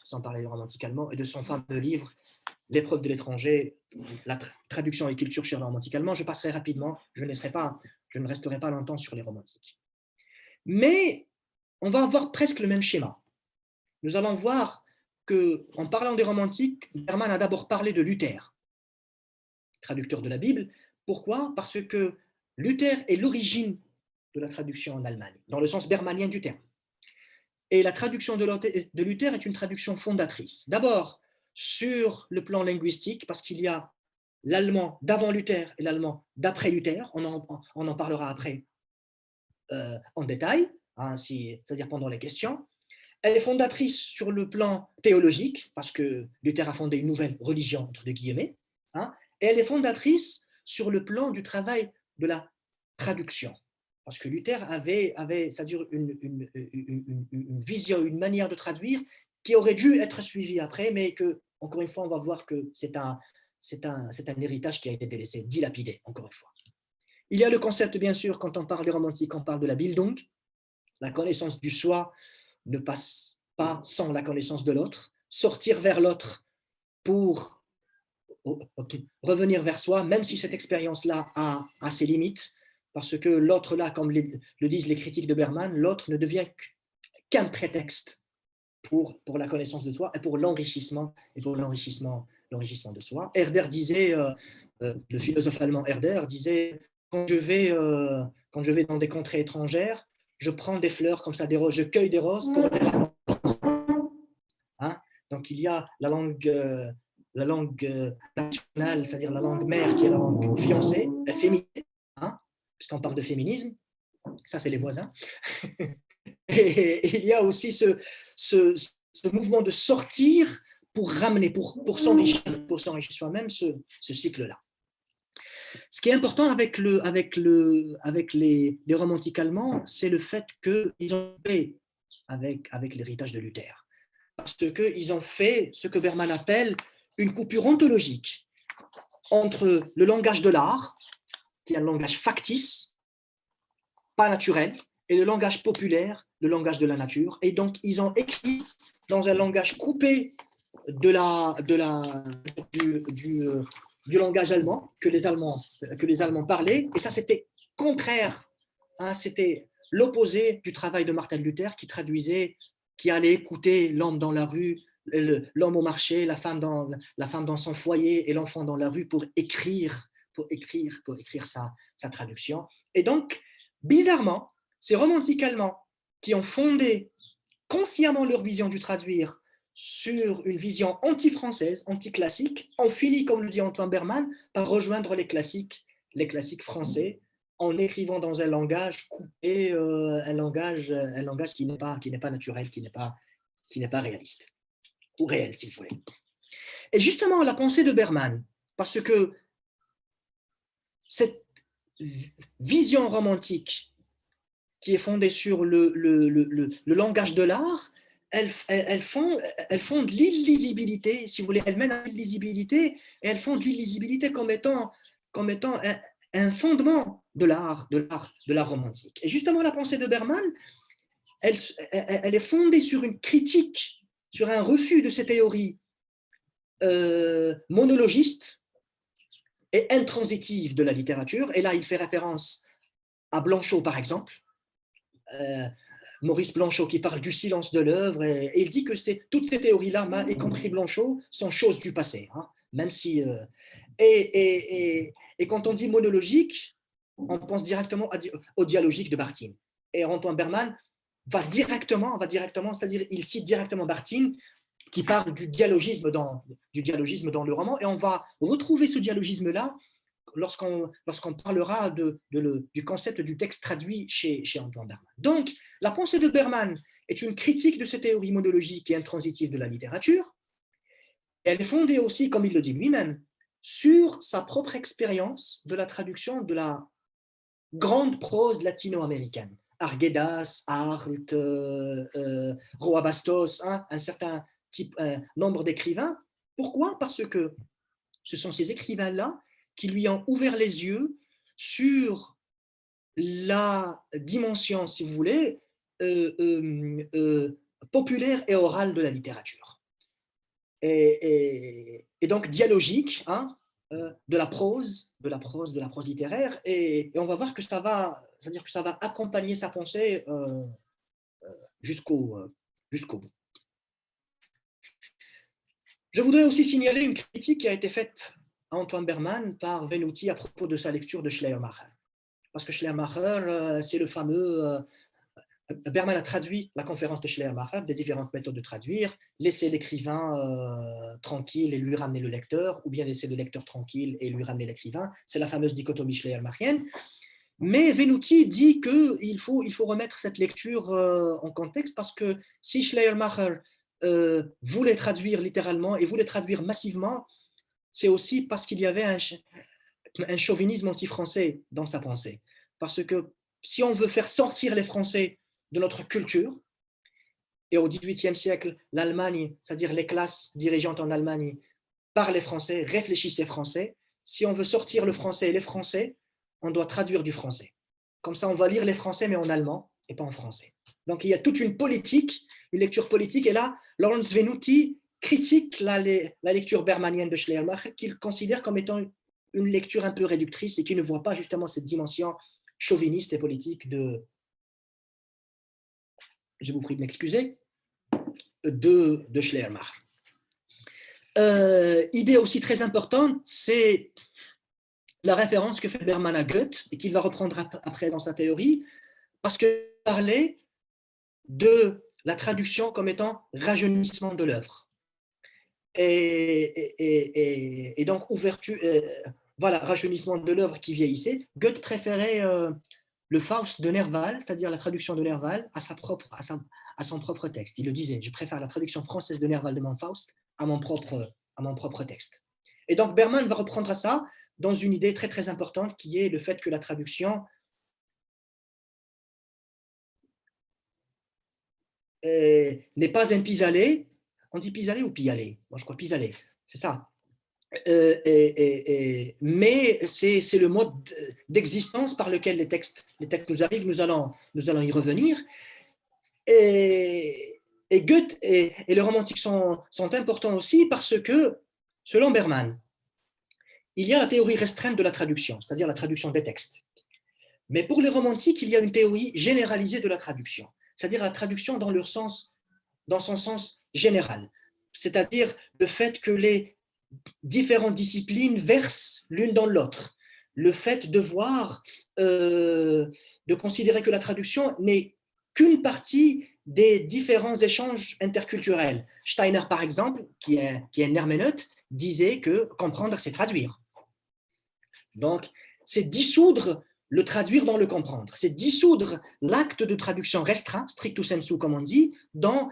allemand et de son fameux livre L'épreuve de l'étranger, la traduction et culture sur le romantique allemand. Je passerai rapidement, je ne resterai pas longtemps sur les romantiques. Mais on va avoir presque le même schéma. Nous allons voir qu'en parlant des romantiques, Berman a d'abord parlé de Luther, traducteur de la Bible. Pourquoi? Parce que Luther est l'origine de la traduction en Allemagne, dans le sens bermanien du terme. Et la traduction de Luther est une traduction fondatrice. D'abord, sur le plan linguistique, parce qu'il y a l'allemand d'avant Luther et l'allemand d'après Luther. On en parlera après en détail, hein, c'est-à-dire pendant les questions. Elle est fondatrice sur le plan théologique, parce que Luther a fondé une nouvelle religion, entre guillemets, hein, et elle est fondatrice sur le plan du travail de la traduction. Parce que Luther avait c'est-à-dire une vision, une manière de traduire qui aurait dû être suivie après, mais que, encore une fois, on va voir que c'est un héritage qui a été délaissé, dilapidé, encore une fois. Il y a le concept, bien sûr, quand on parle des romantiques, on parle de la Bildung. La connaissance du soi ne passe pas sans la connaissance de l'autre. Sortir vers l'autre pour revenir vers soi, même si cette expérience-là a ses limites, parce que l'autre là, comme le disent les critiques de Berman, l'autre ne devient qu'un prétexte pour la connaissance de soi et pour l'enrichissement de soi. Herder disait, le philosophe allemand Herder disait, quand je vais dans des contrées étrangères, je prends des fleurs comme ça, des roses, je cueille des roses pour les ramener. Hein? Donc il y a la langue nationale, c'est-à-dire la langue mère, qui est la langue fiancée, féminine, hein? Puisqu'on parle de féminisme, ça c'est les voisins. Et il y a aussi ce mouvement de sortir pour ramener, pour s'enrichir soi-même, ce cycle-là. Ce qui est important avec les romantiques allemands, c'est le fait qu'ils ont fait avec l'héritage de Luther. Parce qu'ils ont fait ce que Berman appelle une coupure ontologique entre le langage de l'art, qui est un langage factice, pas naturel, et le langage populaire, le langage de la nature. Et donc, ils ont écrit dans un langage coupé du langage allemand que les Allemands parlaient. Et ça, c'était contraire. Hein, c'était l'opposé du travail de Martin Luther, qui allait écouter l'homme dans la rue, l'homme au marché, la femme dans son foyer et l'enfant dans la rue pour écrire sa traduction. Et donc, bizarrement, ces romantiques allemands qui ont fondé consciemment leur vision du traduire sur une vision anti-française, anti-classique, ont fini, comme le dit Antoine Berman, par rejoindre les classiques français en écrivant dans un langage coupé, un langage qui n'est pas naturel, qui n'est pas réaliste, ou réel, si vous voulez. Et justement, la pensée de Berman, parce que cette vision romantique qui est fondée sur le langage de l'art, elle fonde l'illisibilité, si vous voulez, elle mène à l'illisibilité, et elle fonde l'illisibilité comme étant un fondement de l'art romantique. Et justement, la pensée de Berman, elle est fondée sur une critique, sur un refus de ces théories monologistes et intransitives de la littérature. Et là, il fait référence à Blanchot, par exemple, Maurice Blanchot, qui parle du silence de l'œuvre, et il dit que toutes ces théories-là, y compris Blanchot, sont choses du passé, hein, même si... et quand on dit monologique, on pense directement au dialogique de Barthes. Et Antoine Berman va directement, c'est-à-dire il cite directement Barthes, qui parle du dialogisme dans le roman, et on va retrouver ce dialogisme-là lorsqu'on parlera du concept du texte traduit chez Antoine Berman. Donc, la pensée de Berman est une critique de cette théorie monologique et intransitive de la littérature. Elle est fondée aussi, comme il le dit lui-même, sur sa propre expérience de la traduction de la grande prose latino-américaine. Arguedas, Arlt, Roa Bastos, hein, un certain nombre d'écrivains. Pourquoi? Parce que ce sont ces écrivains-là qui lui ont ouvert les yeux sur la dimension, si vous voulez, populaire et orale de la littérature. Et donc dialogique, hein, de la prose littéraire, et on va voir que ça va, c'est-à-dire que ça va accompagner sa pensée jusqu'au bout. Je voudrais aussi signaler une critique qui a été faite à Antoine Berman par Venuti à propos de sa lecture de Schleiermacher. Parce que Schleiermacher, c'est le fameux... Berman a traduit la conférence de Schleiermacher, des différentes méthodes de traduire, laisser l'écrivain tranquille et lui ramener le lecteur, ou bien laisser le lecteur tranquille et lui ramener l'écrivain. C'est la fameuse dichotomie schleiermachienne. Mais Venuti dit qu'il faut remettre cette lecture en contexte, parce que si Schleiermacher voulait traduire littéralement et voulait traduire massivement, c'est aussi parce qu'il y avait un chauvinisme anti-français dans sa pensée. Parce que si on veut faire sortir les Français de notre culture, et au XVIIIe siècle, l'Allemagne, c'est-à-dire les classes dirigeantes en Allemagne, parlaient français, réfléchissaient français. Si on veut sortir le français et les Français, on doit traduire du français. Comme ça, on va lire les Français, mais en allemand et pas en français. Donc, il y a toute une politique, une lecture politique. Et là, Lawrence Venuti critique la lecture bermanienne de Schleiermacher, qu'il considère comme étant une lecture un peu réductrice et qui ne voit pas justement cette dimension chauviniste et politique je vous prie de m'excuser, de Schleiermacher. Idée aussi très importante, c'est la référence que fait Berman à Goethe et qu'il va reprendre après dans sa théorie, parce qu'il parlait de la traduction comme étant rajeunissement de l'œuvre. Et donc, ouverture, voilà, rajeunissement de l'œuvre qui vieillissait. Goethe préférait le Faust de Nerval, c'est-à-dire la traduction de Nerval, à son propre texte. Il le disait, je préfère la traduction française de Nerval de mon Faust à mon propre texte. Et donc, Berman va reprendre ça dans une idée très, très importante qui est le fait que la traduction n'est pas un pis-aller. On dit pis-aller ou pis-aller? Moi, je crois pis-aller, c'est ça. Mais c'est le mode d'existence par lequel les textes nous arrivent. Nous allons y revenir. Et Goethe et le romantique sont importants aussi parce que, selon Berman, il y a la théorie restreinte de la traduction, c'est-à-dire la traduction des textes. Mais pour les romantiques, il y a une théorie généralisée de la traduction, c'est-à-dire la traduction dans son sens général, c'est-à-dire le fait que les différentes disciplines versent l'une dans l'autre, le fait de voir, de considérer que la traduction n'est qu'une partie des différents échanges interculturels. Steiner, par exemple, qui est un herméneute, disait que comprendre, c'est traduire. Donc, c'est dissoudre le traduire dans le comprendre. C'est dissoudre l'acte de traduction restreint, stricto sensu, comme on dit, dans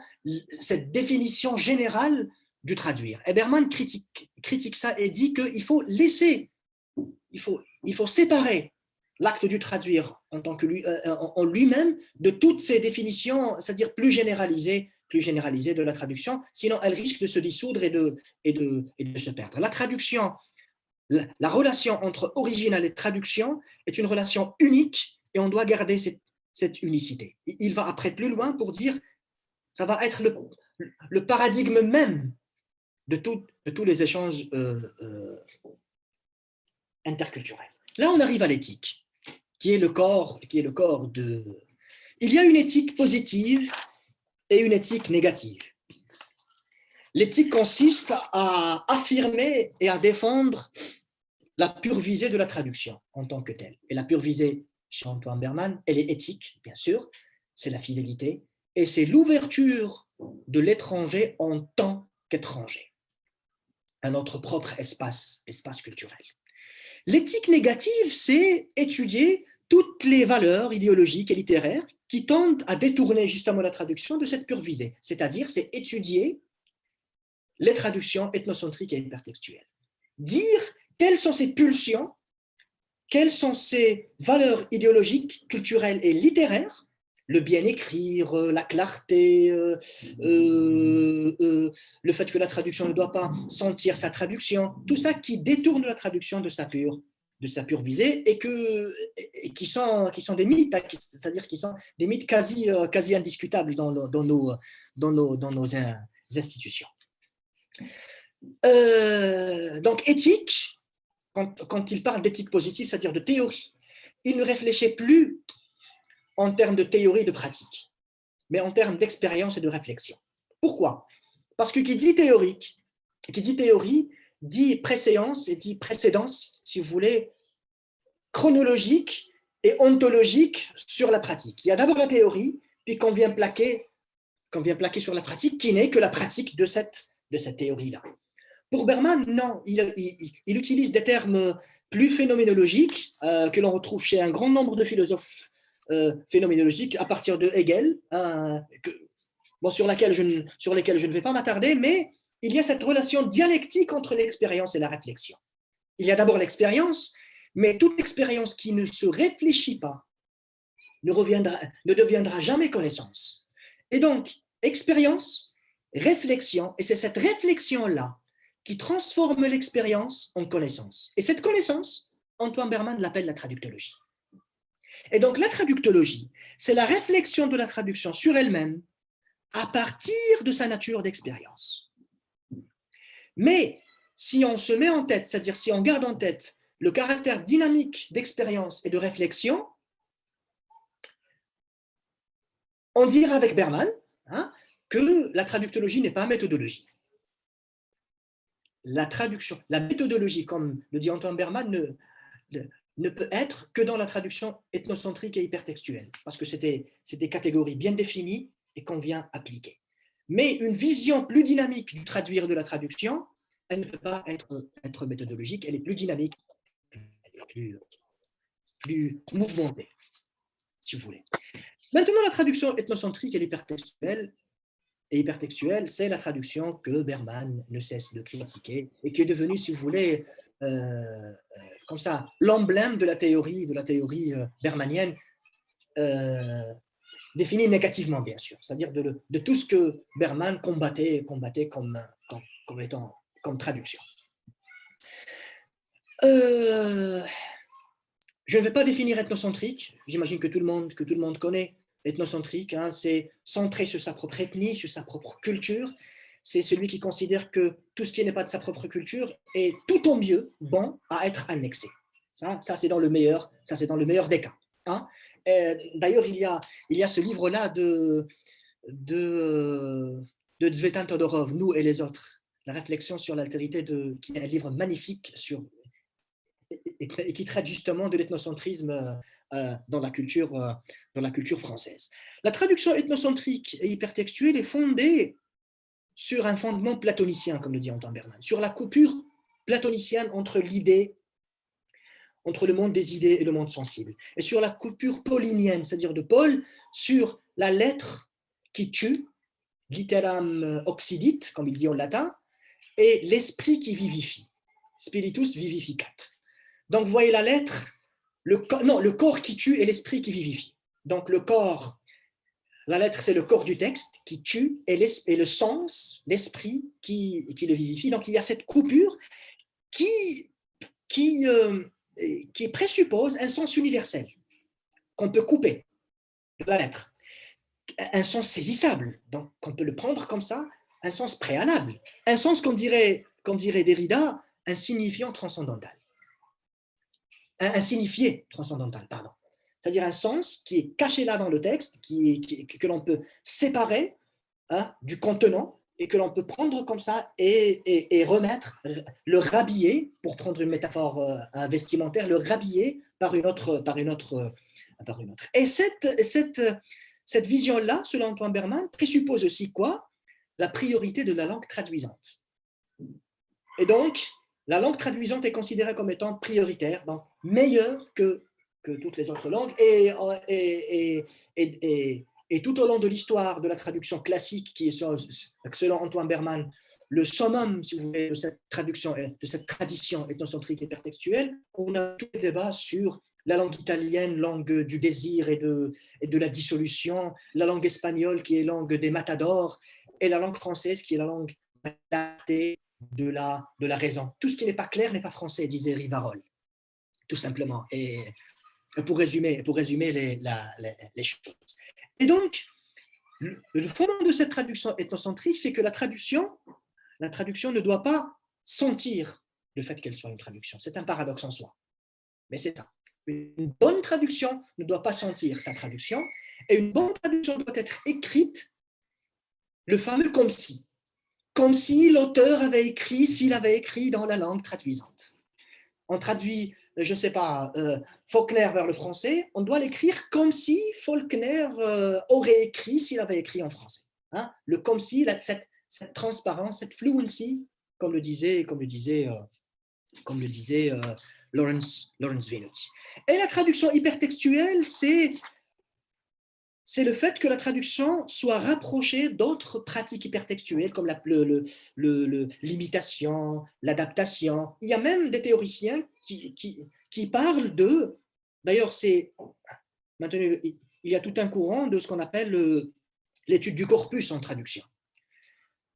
cette définition générale du traduire. Et Berman critique ça et dit qu'il faut laisser, il faut séparer l'acte du traduire en lui-même de toutes ces définitions, c'est-à-dire plus généralisées de la traduction, sinon elle risque de se dissoudre et de se perdre. La traduction, la relation entre original et traduction est une relation unique et on doit garder cette unicité. Il va après plus loin pour dire ça va être le paradigme même de tous les échanges interculturels. Là, on arrive à l'éthique, qui est le corps de... Il y a une éthique positive et une éthique négative. L'éthique consiste à affirmer et à défendre la pure visée de la traduction en tant que telle. Et la pure visée, chez Antoine Berman, elle est éthique, bien sûr, c'est la fidélité, et c'est l'ouverture de l'étranger en tant qu'étranger à notre propre espace culturel. L'éthique négative, c'est étudier toutes les valeurs idéologiques et littéraires qui tendent à détourner justement la traduction de cette pure visée. C'est-à-dire, c'est étudier les traductions ethnocentriques et hypertextuelles. Dire quelles sont ces pulsions, quelles sont ces valeurs idéologiques, culturelles et littéraires, le bien écrire, la clarté, le fait que la traduction ne doit pas sentir sa traduction, tout ça qui détourne la traduction de sa pure visée et qui sont des mythes, c'est-à-dire qui sont des mythes quasi indiscutables dans nos institutions. Donc éthique, quand il parle d'éthique positive, c'est-à-dire de théorie, il ne réfléchit plus en termes de théorie et de pratique, mais en termes d'expérience et de réflexion. Pourquoi? Parce que qui dit théorie dit préséance et dit précédence, si vous voulez, chronologique et ontologique sur la pratique. Il y a d'abord la théorie, puis qu'on vient plaquer sur la pratique, qui n'est que la pratique de cette théorie-là. Pour Berman, non, il utilise des termes plus phénoménologiques que l'on retrouve chez un grand nombre de philosophes phénoménologiques à partir de Hegel, sur lesquels je ne vais pas m'attarder, mais il y a cette relation dialectique entre l'expérience et la réflexion. Il y a d'abord l'expérience, mais toute expérience qui ne se réfléchit pas ne deviendra jamais connaissance. Et donc, expérience, réflexion, et c'est cette réflexion-là qui transforme l'expérience en connaissance. Et cette connaissance, Antoine Berman l'appelle la traductologie. Et donc la traductologie, c'est la réflexion de la traduction sur elle-même à partir de sa nature d'expérience. Mais si on se met en tête, c'est-à-dire si on garde en tête le caractère dynamique d'expérience et de réflexion, on dira avec Berman que la traductologie n'est pas méthodologie. La méthodologie, comme le dit Antoine Berman, ne peut être que dans la traduction ethnocentrique et hypertextuelle, parce que c'est des catégories bien définies et qu'on vient appliquer. Mais une vision plus dynamique du traduire de la traduction, elle ne peut pas être méthodologique, elle est plus dynamique, elle est plus mouvementée, si vous voulez. Maintenant, la traduction ethnocentrique et hypertextuelle, c'est la traduction que Berman ne cesse de critiquer et qui est devenue, si vous voulez, comme ça, l'emblème de la théorie bermanienne, définie négativement, bien sûr, c'est-à-dire de tout ce que Berman combattait comme traduction. Je ne vais pas définir ethnocentrique, j'imagine que tout le monde connaît ethnocentrique, c'est centré sur sa propre ethnie, sur sa propre culture. C'est celui qui considère que tout ce qui n'est pas de sa propre culture est tout au mieux bon à être annexé. Ça c'est dans le meilleur des cas. D'ailleurs, il y a ce livre-là de Tzvetan Todorov, Nous et les autres, la réflexion sur l'altérité, qui est un livre magnifique et qui traite justement de l'ethnocentrisme dans la culture française. La traduction ethnocentrique et hypertextuelle est fondée sur un fondement platonicien, comme le dit Antoine Berman, sur la coupure platonicienne entre le monde des idées et le monde sensible, et sur la coupure paulinienne, c'est-à-dire de Paul, sur la lettre qui tue, litteram occidit, comme il dit en latin, et l'esprit qui vivifie, spiritus vivificat. Donc, vous voyez la lettre, le corps qui tue et l'esprit qui vivifie. Donc, le corps, la lettre, c'est le corps du texte qui tue et le sens, l'esprit qui le vivifie. Donc, il y a cette coupure qui présuppose un sens universel qu'on peut couper de la lettre. Un sens saisissable, donc on peut le prendre comme ça, un sens préalable. Un sens qu'on dirait Derrida, un signifiant transcendantal. Un signifié transcendantal, pardon. C'est-à-dire un sens qui est caché là dans le texte, que l'on peut séparer du contenant et que l'on peut prendre comme ça et remettre, le rhabiller, pour prendre une métaphore vestimentaire, le rhabiller par une autre. Et cette vision-là, selon Antoine Berman, présuppose aussi quoi? La priorité de la langue traduisante. Et donc, la langue traduisante est considérée comme étant prioritaire, donc meilleure que toutes les autres langues. Et tout au long de l'histoire de la traduction classique, qui est selon Antoine Berman le summum, si vous voulez, de cette traduction, de cette tradition ethnocentrique hypertextuelle, on a tous les débats sur la langue italienne, langue du désir et de la dissolution, la langue espagnole qui est langue des matadors, et la langue française qui est la langue de la raison. Tout ce qui n'est pas clair n'est pas français, disait Rivarol, tout simplement. Et pour résumer les choses. Et donc, le fondement de cette traduction ethnocentrique, c'est que la traduction ne doit pas sentir le fait qu'elle soit une traduction. C'est un paradoxe en soi. Mais c'est ça. Une bonne traduction ne doit pas sentir sa traduction, et une bonne traduction doit être écrite, le fameux comme si l'auteur avait écrit, s'il avait écrit dans la langue traduisante. On traduit, je ne sais pas, Faulkner vers le français, on doit l'écrire comme si Faulkner aurait écrit s'il avait écrit en français. Hein? Le comme si, cette transparence, cette fluency, comme le disait Lawrence Venuti. Et la traduction hypertextuelle, c'est le fait que la traduction soit rapprochée d'autres pratiques hypertextuelles comme l'imitation, l'adaptation. Il y a même des théoriciens qui parlent de... D'ailleurs, maintenant, il y a tout un courant de ce qu'on appelle l'étude du corpus en traduction.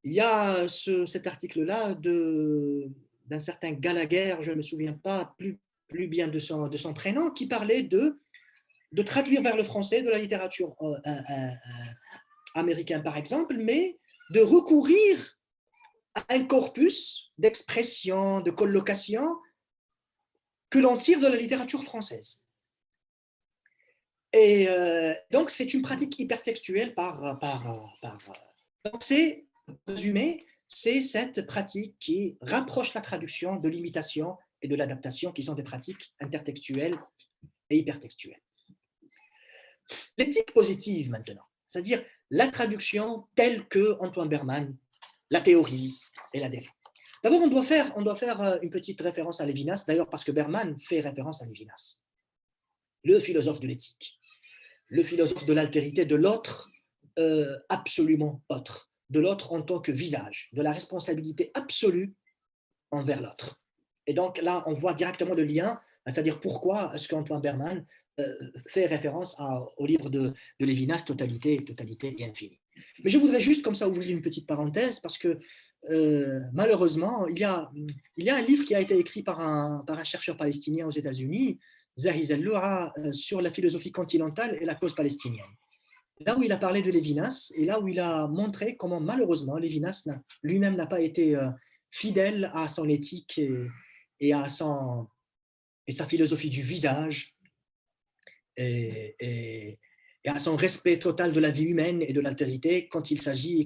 Il y a cet article-là d'un certain Gallagher, je ne me souviens pas plus bien de son prénom, qui parlait de traduire vers le français de la littérature américaine, par exemple, mais de recourir à un corpus d'expression, de collocation que l'on tire de la littérature française. Et donc, c'est une pratique hypertextuelle donc, c'est, résumé, c'est cette pratique qui rapproche la traduction de l'imitation et de l'adaptation, qui sont des pratiques intertextuelles et hypertextuelles. L'éthique positive maintenant, c'est-à-dire la traduction telle que Antoine Berman la théorise et la défend. D'abord, on doit faire une petite référence à Lévinas, d'ailleurs parce que Berman fait référence à Lévinas, le philosophe de l'éthique, le philosophe de l'altérité, de l'autre absolument autre, de l'autre en tant que visage, de la responsabilité absolue envers l'autre. Et donc là, on voit directement le lien, c'est-à-dire pourquoi est-ce qu'Antoine Berman fait référence au livre de Lévinas, Totalité et Infini. Mais je voudrais juste comme ça ouvrir une petite parenthèse parce que malheureusement, il y a un livre qui a été écrit par un chercheur palestinien aux États-Unis, Zahi Zelloura, sur la philosophie continentale et la cause palestinienne. Là où il a parlé de Lévinas et là où il a montré comment malheureusement Lévinas lui-même n'a pas été fidèle à son éthique et à sa philosophie du visage et à son respect total de la vie humaine et de l'altérité quand il s'est agi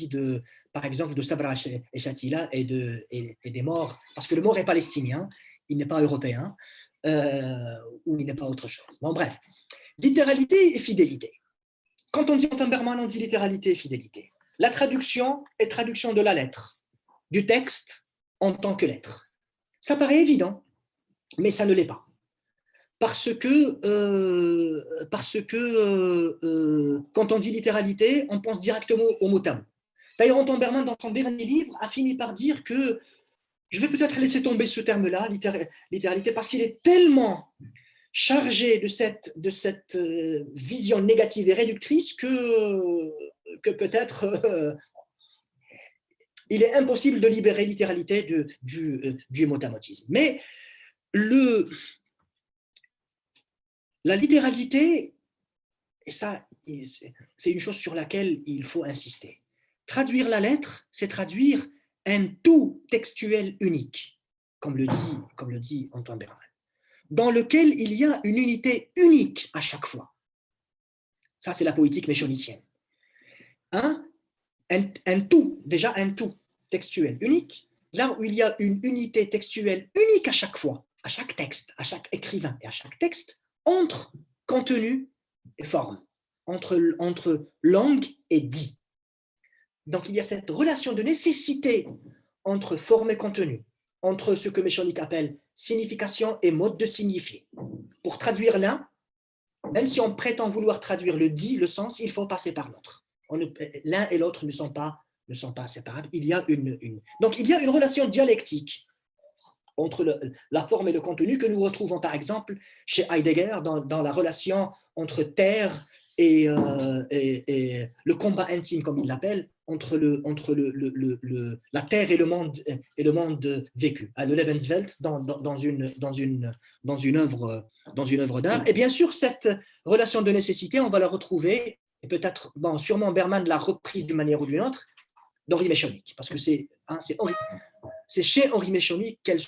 de, par exemple, de Sabra et Shatila et des morts, parce que le mort est palestinien, il n'est pas européen, ou il n'est pas autre chose. Bon, bref, littéralité et fidélité. Quand on dit Antoine Berman, on dit littéralité et fidélité. La traduction est traduction de la lettre, du texte en tant que lettre. Ça paraît évident, mais ça ne l'est pas. Parce que quand on dit littéralité, on pense directement au mot à mot. D'ailleurs, Antoine Berman, dans son dernier livre, a fini par dire que je vais peut-être laisser tomber ce terme-là, littéralité, parce qu'il est tellement chargé de cette vision négative et réductrice que peut-être il est impossible de libérer littéralité du hémotamotisme. Mais la littéralité, et ça, c'est une chose sur laquelle il faut insister. Traduire la lettre, c'est traduire un tout textuel unique, comme le dit Antoine Berman, dans lequel il y a une unité unique à chaque fois. Ça, c'est la poétique méchonicienne. Un tout textuel unique, là où il y a une unité textuelle unique à chaque fois, à chaque texte, à chaque écrivain et à chaque texte, entre contenu et forme, entre langue et dit. Donc, il y a cette relation de nécessité entre forme et contenu, entre ce que Mechanic appelle signification et mode de signifier. Pour traduire l'un, même si on prétend vouloir traduire le dit, le sens, il faut passer par l'autre. L'un et l'autre ne sont pas séparables. Donc, il y a une relation dialectique entre la forme et le contenu que nous retrouvons par exemple chez Heidegger dans la relation entre terre et le combat intime, comme il l'appelle, entre la terre et le monde vécu, le Lebenswelt dans une œuvre d'art. Et bien sûr, cette relation de nécessité, on va la retrouver, et peut-être, sûrement Berman l'a reprise d'une manière ou d'une autre, d'Henri Mechanic, parce que c'est chez Henri Mechanic qu'elle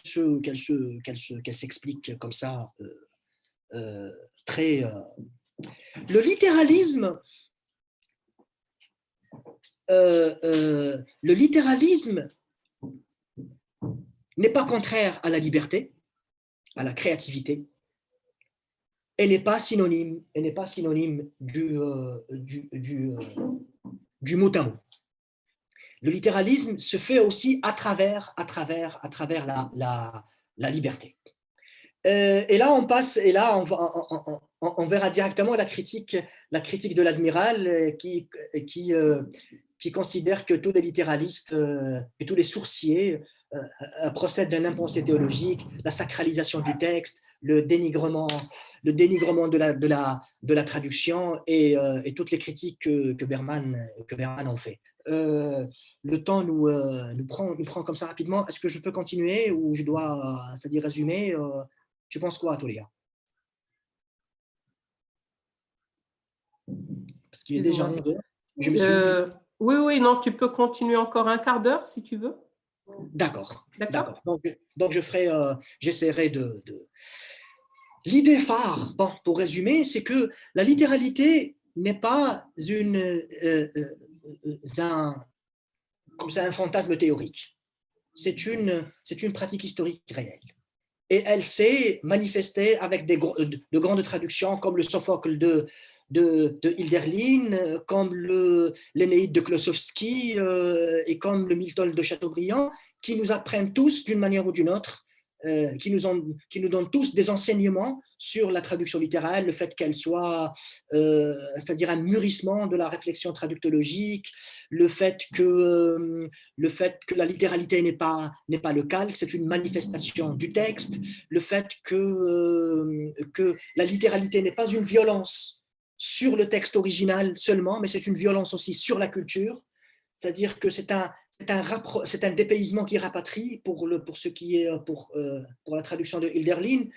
s'explique comme ça, très... Le littéralisme n'est pas contraire à la liberté, à la créativité, et n'est pas synonyme du mot à mot. Le littéralisme se fait aussi à travers la liberté. Et là, on verra directement la critique de l'admiral qui considère que tous les littéralistes et tous les sourciers procèdent d'un impensé théologique, la sacralisation du texte, le dénigrement de la traduction et toutes les critiques que Berman en fait. Le temps nous prend comme ça rapidement. Est-ce que je peux continuer ou je dois, c'est-à-dire résumer? Tu penses quoi, Tolia? Parce qu'il est déjà 11 heures. Oui, non, tu peux continuer encore un quart d'heure si tu veux. D'accord. Donc j'essaierai de... L'idée phare, pour résumer, c'est que la littéralité n'est pas un fantasme théorique. C'est une pratique historique réelle. Et elle s'est manifestée avec de grandes traductions comme le Sophocle de Hölderlin, comme l'Énéide de Klossowski et comme le Milton de Chateaubriand, qui nous apprennent tous d'une manière ou d'une autre, qui nous donnent tous des enseignements sur la traduction littérale, le fait qu'elle soit, c'est-à-dire un mûrissement de la réflexion traductologique, le fait que la littéralité n'est pas le calque, c'est une manifestation du texte, le fait que la littéralité n'est pas une violence sur le texte original seulement, mais c'est une violence aussi sur la culture, c'est-à-dire que c'est un dépaysement qui rapatrie pour la traduction de Hölderlin.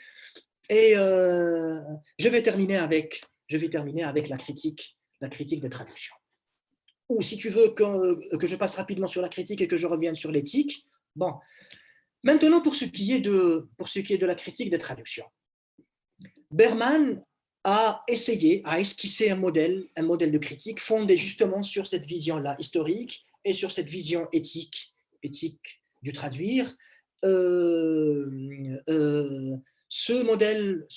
Et je vais terminer avec la critique des traductions. Ou si tu veux que je passe rapidement sur la critique et que je revienne sur l'éthique. Bon, maintenant pour ce qui est de la critique des traductions. Berman a esquissé un modèle de critique fondé justement sur cette vision-là historique et sur cette vision éthique du traduire. Ce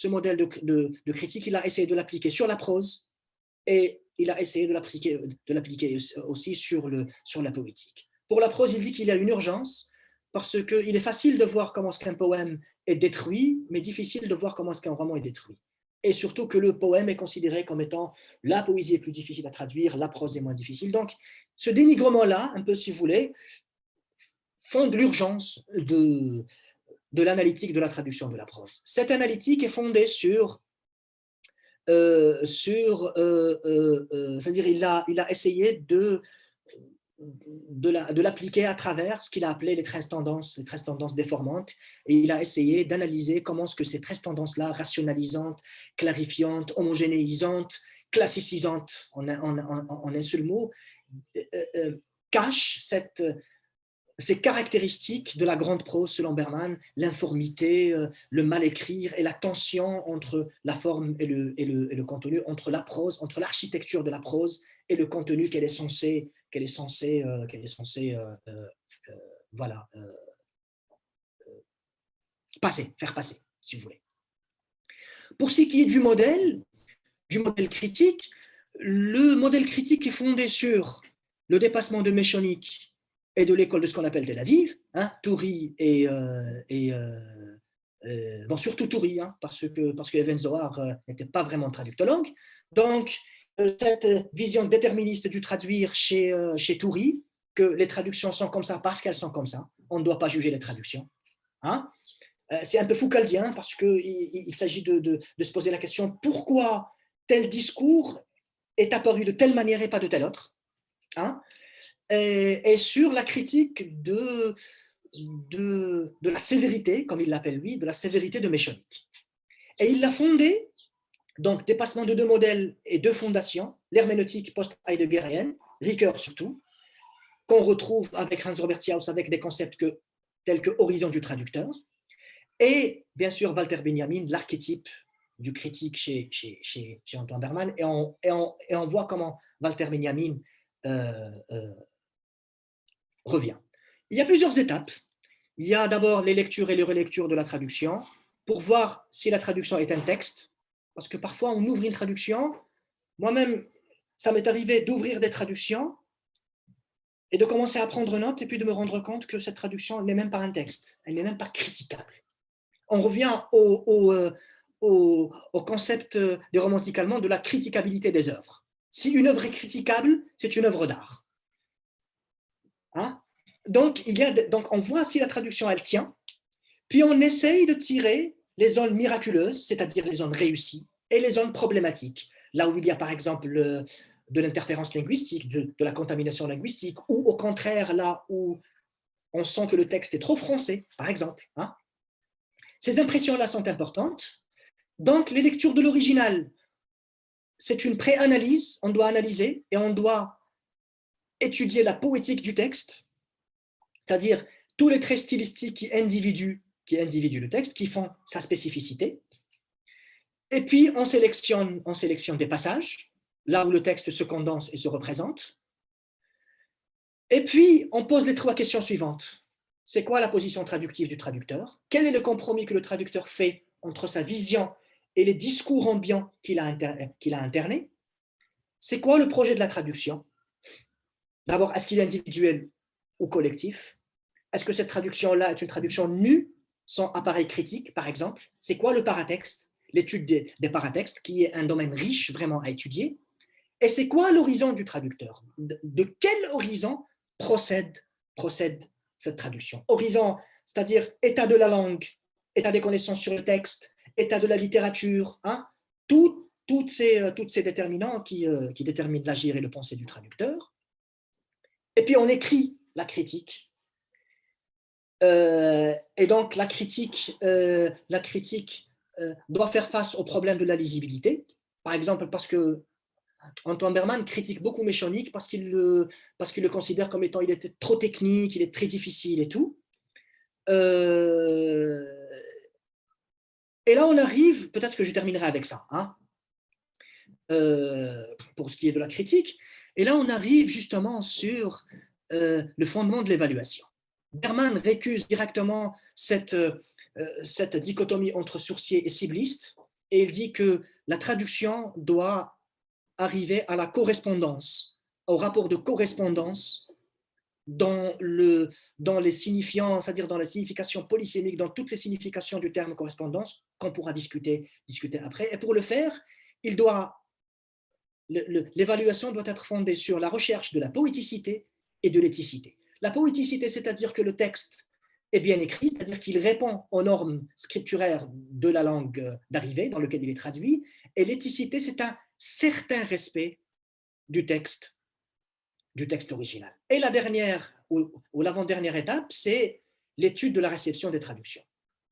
modèle de critique, il a essayé de l'appliquer sur la prose et il a essayé de l'appliquer aussi sur la poétique. Pour la prose, il dit qu'il y a une urgence parce qu'il est facile de voir comment est-ce qu'un poème est détruit, mais difficile de voir comment est-ce qu'un roman est détruit. Et surtout que le poème est considéré comme étant la poésie est plus difficile à traduire, la prose est moins difficile. Donc, ce dénigrement-là, un peu si vous voulez, fonde l'urgence de l'analytique de la traduction de la prose. Cette analytique est fondée c'est-à-dire il a essayé de l'appliquer à travers ce qu'il a appelé les 13 tendances déformantes, et il a essayé d'analyser comment est-ce que ces 13 tendances-là, rationalisantes, clarifiantes, homogénéisantes, classicisantes, en un seul mot, cachent ces caractéristiques de la grande prose selon Berman, l'informité, le mal écrire et la tension entre la forme et le contenu, entre la prose, entre l'architecture de la prose et le contenu qu'elle est censée faire passer, si vous voulez. Pour ce qui est du modèle critique, le modèle critique est fondé sur le dépassement de Mechanic et de l'école de ce qu'on appelle Tel Aviv, hein, Touri bon, surtout Touri, hein, parce que Even Zohar n'était pas vraiment traductologue. Donc, cette vision déterministe du traduire chez Touri, que les traductions sont comme ça parce qu'elles sont comme ça, on ne doit pas juger les traductions. Hein. C'est un peu foucaldien parce qu'il s'agit de se poser la question pourquoi tel discours est apparu de telle manière et pas de telle autre. Hein. Et sur la critique de la sévérité, comme il l'appelle lui, de la sévérité de Méchonique. Et il l'a fondé, donc dépassement de deux modèles et deux fondations, l'herméneutique post-heideggerienne, Ricoeur surtout, qu'on retrouve avec Hans-Robert Jauss avec des concepts tels que horizon du traducteur, et bien sûr Walter Benjamin, l'archétype du critique chez Antoine Berman, et on voit comment Walter Benjamin revient. Il y a plusieurs étapes. Il y a d'abord les lectures et les relectures de la traduction pour voir si la traduction est un texte, parce que parfois on ouvre une traduction. Moi-même, ça m'est arrivé d'ouvrir des traductions et de commencer à prendre note et puis de me rendre compte que cette traduction n'est même pas un texte, elle n'est même pas critiquable. On revient au concept des romantiques allemands de la critiquabilité des œuvres. Si une œuvre est critiquable, c'est une œuvre d'art. Hein? Donc, on voit si la traduction, elle tient, puis on essaye de tirer les zones miraculeuses, c'est-à-dire les zones réussies, et les zones problématiques. Là où il y a, par exemple, de l'interférence linguistique, de la contamination linguistique, ou au contraire, là où on sent que le texte est trop français, par exemple. Hein. Ces impressions-là sont importantes. Donc, les lectures de l'original, c'est une pré-analyse, on doit analyser, et on doit étudier la poétique du texte, c'est-à-dire tous les traits stylistiques qui individuent le texte, qui font sa spécificité. Et puis, on sélectionne des passages, là où le texte se condense et se représente. Et puis, on pose les trois questions suivantes. C'est quoi la position traductive du traducteur? Quel est le compromis que le traducteur fait entre sa vision et les discours ambiants qu'il a internés? C'est quoi le projet de la traduction? D'abord, est-ce qu'il est individuel ou collectif? Est-ce que cette traduction-là est une traduction nue, sans appareil critique, par exemple? C'est quoi le paratexte? L'étude des paratextes, qui est un domaine riche vraiment à étudier. Et c'est quoi l'horizon du traducteur? De quel horizon procède cette traduction? Horizon, c'est-à-dire état de la langue, état des connaissances sur le texte, état de la littérature, hein? Toutes ces déterminants qui déterminent l'agir et le penser du traducteur. Et puis on écrit la critique. Et donc la critique doit faire face au problème de la lisibilité. Par exemple, parce que Antoine Berman critique beaucoup Méchonique parce qu'il le considère comme étant, il était trop technique, il est très difficile et tout. Et là, on arrive, peut-être que je terminerai avec ça, hein, pour ce qui est de la critique. Et là, on arrive justement sur le fondement de l'évaluation. Berman récuse directement cette dichotomie entre sourcier et cibliste, et il dit que la traduction doit arriver à la correspondance, au rapport de correspondance dans les signifiants, c'est-à-dire dans la signification polysémique, dans toutes les significations du terme correspondance, qu'on pourra discuter après. Et pour le faire, l'évaluation doit être fondée sur la recherche de la poéticité et de l'éthicité. La poéticité, c'est-à-dire que le texte est bien écrit, c'est-à-dire qu'il répond aux normes scripturaires de la langue d'arrivée dans lequel il est traduit, et l'éthicité, c'est un certain respect du texte original. Et la dernière ou l'avant-dernière étape, c'est l'étude de la réception des traductions.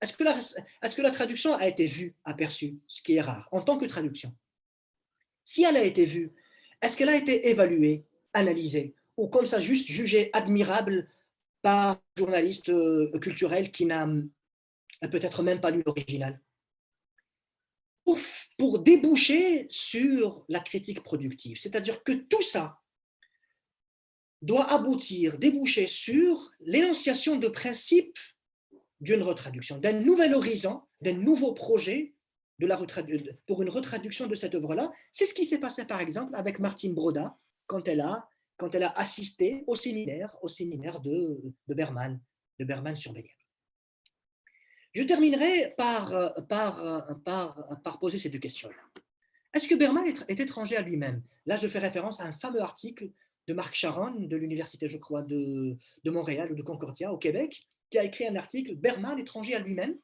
Est-ce que la traduction a été vue, aperçue, ce qui est rare, en tant que traduction? Si elle a été vue, est-ce qu'elle a été évaluée, analysée, ou comme ça juste jugée admirable par un journaliste culturel qui n'a peut-être même pas lu l'original? Pour déboucher sur la critique productive, c'est-à-dire que tout ça doit déboucher sur l'énonciation de principes d'une retraduction, d'un nouvel horizon, d'un nouveau projet pour une retraduction de cette œuvre-là. C'est ce qui s'est passé par exemple avec Martine Broda quand elle a quand elle a assisté au séminaire de Berman sur Benjamin. Je terminerai par poser ces deux questions-là. Est-ce que Berman est étranger à lui-même? Là, je fais référence à un fameux article de Marc Charon de l'université, je crois, de Montréal ou de Concordia au Québec, qui a écrit un article « Berman étranger à lui-même »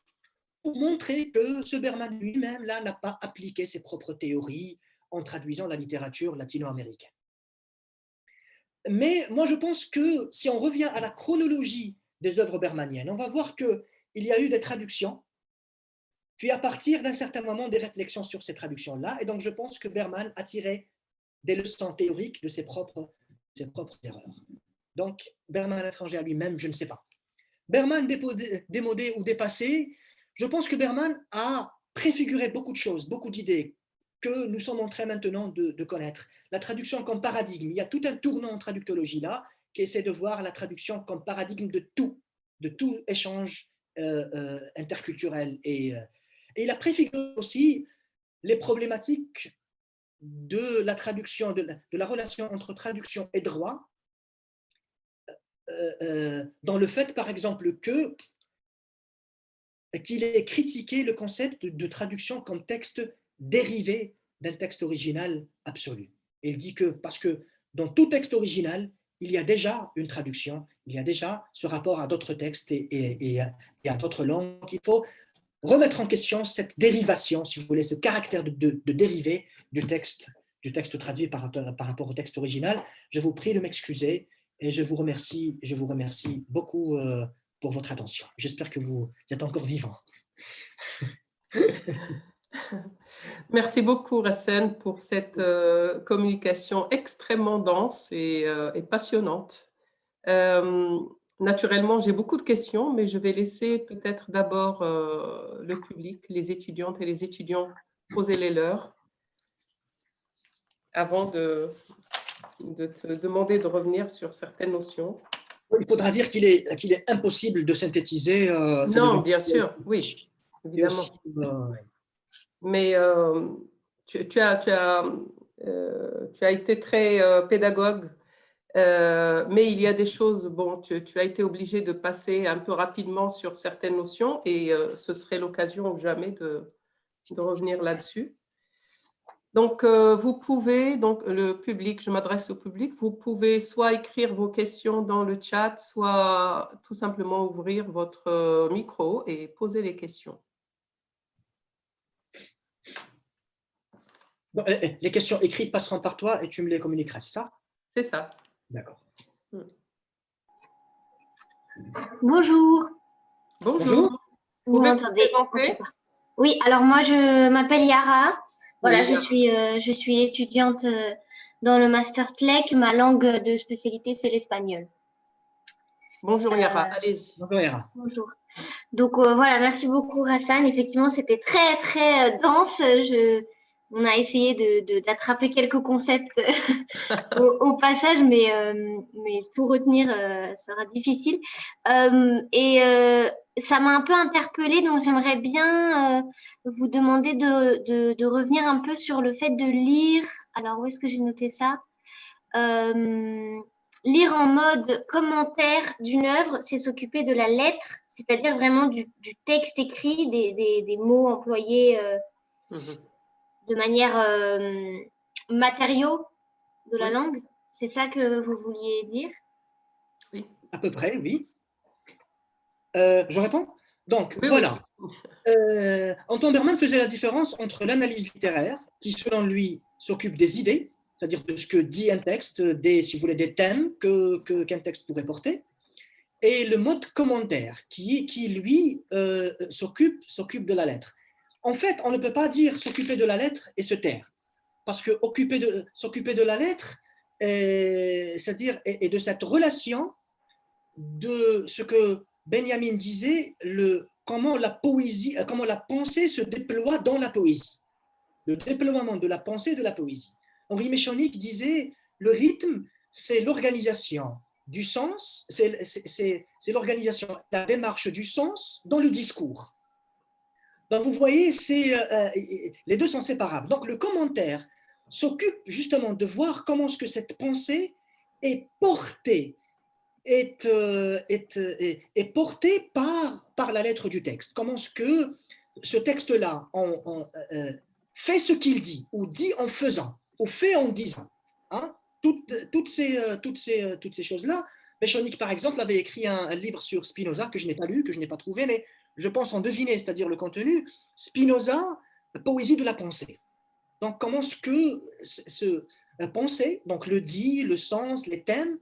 pour montrer que ce Berman lui-même là n'a pas appliqué ses propres théories en traduisant la littérature latino-américaine. Mais moi, je pense que si on revient à la chronologie des œuvres bermaniennes, on va voir qu'il y a eu des traductions, puis à partir d'un certain moment, des réflexions sur ces traductions-là. Et donc, je pense que Berman a tiré des leçons théoriques de ses propres erreurs. Donc, Berman étranger à lui-même, je ne sais pas. Berman démodé ou dépassé, je pense que Berman a préfiguré beaucoup de choses, beaucoup d'idées que nous sommes en train maintenant de connaître. La traduction comme paradigme, il y a tout un tournant en traductologie là qui essaie de voir la traduction comme paradigme de tout échange interculturel. Et il a préfiguré aussi les problématiques de la traduction, de la relation entre traduction et droit, dans le fait, par exemple, qu'il ait critiqué le concept de traduction comme texte dérivé d'un texte original absolu. Et il dit que, parce que dans tout texte original, il y a déjà une traduction, il y a déjà ce rapport à d'autres textes et à d'autres langues. Il faut remettre en question cette dérivation, si vous voulez, ce caractère de dérivé du texte traduit par rapport au texte original. Je vous prie de m'excuser et je vous remercie beaucoup pour votre attention. J'espère que vous êtes encore vivant. Merci beaucoup, Rassen, pour cette communication extrêmement dense et passionnante. Naturellement, j'ai beaucoup de questions, mais je vais laisser peut-être d'abord le public, les étudiantes et les étudiants poser les leurs avant de te demander de revenir sur certaines notions. Il faudra dire qu'il est impossible de synthétiser. Non, bien sûr, oui, évidemment. Aussi, mais tu as été très pédagogue, mais il y a des choses, bon, tu as été obligé de passer un peu rapidement sur certaines notions et ce serait l'occasion ou jamais de revenir là-dessus. Donc, vous pouvez, donc le public, je m'adresse au public, vous pouvez soit écrire vos questions dans le chat, soit tout simplement ouvrir votre micro et poser les questions. Les questions écrites passeront par toi et tu me les communiqueras, c'est ça? C'est ça. D'accord. Bonjour. Bonjour. Vous m'entendez? Oui, alors moi je m'appelle Yara. Voilà, oui, je suis étudiante dans le Master TLEC. Ma langue de spécialité, c'est l'espagnol. Bonjour Yara, allez-y. Bonjour Yara. Bonjour. Donc voilà, merci beaucoup Rassan. Effectivement, c'était très très dense. On a essayé d'attraper quelques concepts au passage, mais tout retenir sera difficile. Ça m'a un peu interpellée, donc j'aimerais bien vous demander de revenir un peu sur le fait de lire. Alors, où est-ce que j'ai noté ça? Lire en mode commentaire d'une œuvre, c'est s'occuper de la lettre, c'est-à-dire vraiment du texte écrit, des mots employés de manière matériaux de la langue. C'est ça que vous vouliez dire? Oui. À peu près, oui. Je réponds? Donc, oui, voilà. Oui. Antoine Berman faisait la différence entre l'analyse littéraire, qui selon lui s'occupe des idées, c'est-à-dire de ce que dit un texte, si vous voulez, des thèmes qu'un texte pourrait porter, et le mode commentaire, qui lui, s'occupe de la lettre. En fait, on ne peut pas dire s'occuper de la lettre et se taire, parce que s'occuper de la lettre, c'est-à-dire et de cette relation de ce que Benjamin disait, comment la pensée se déploie dans la poésie, le déploiement de la pensée et de la poésie. Henri Méchanic disait le rythme, c'est l'organisation du sens, c'est l'organisation, la démarche du sens dans le discours. Donc vous voyez, les deux sont séparables. Donc le commentaire s'occupe justement de voir comment est-ce que cette pensée est porté, est porté par la lettre du texte. Comment est-ce que ce texte-là fait ce qu'il dit, ou dit en faisant, ou fait en disant. Hein? Toutes ces choses-là. Mechanic, par exemple, avait écrit un livre sur Spinoza que je n'ai pas lu, que je n'ai pas trouvé, mais je pense en deviner, c'est-à-dire le contenu. Spinoza, poésie de la pensée. Donc, comment est-ce que ce pensée, donc le dit, le sens, les thèmes,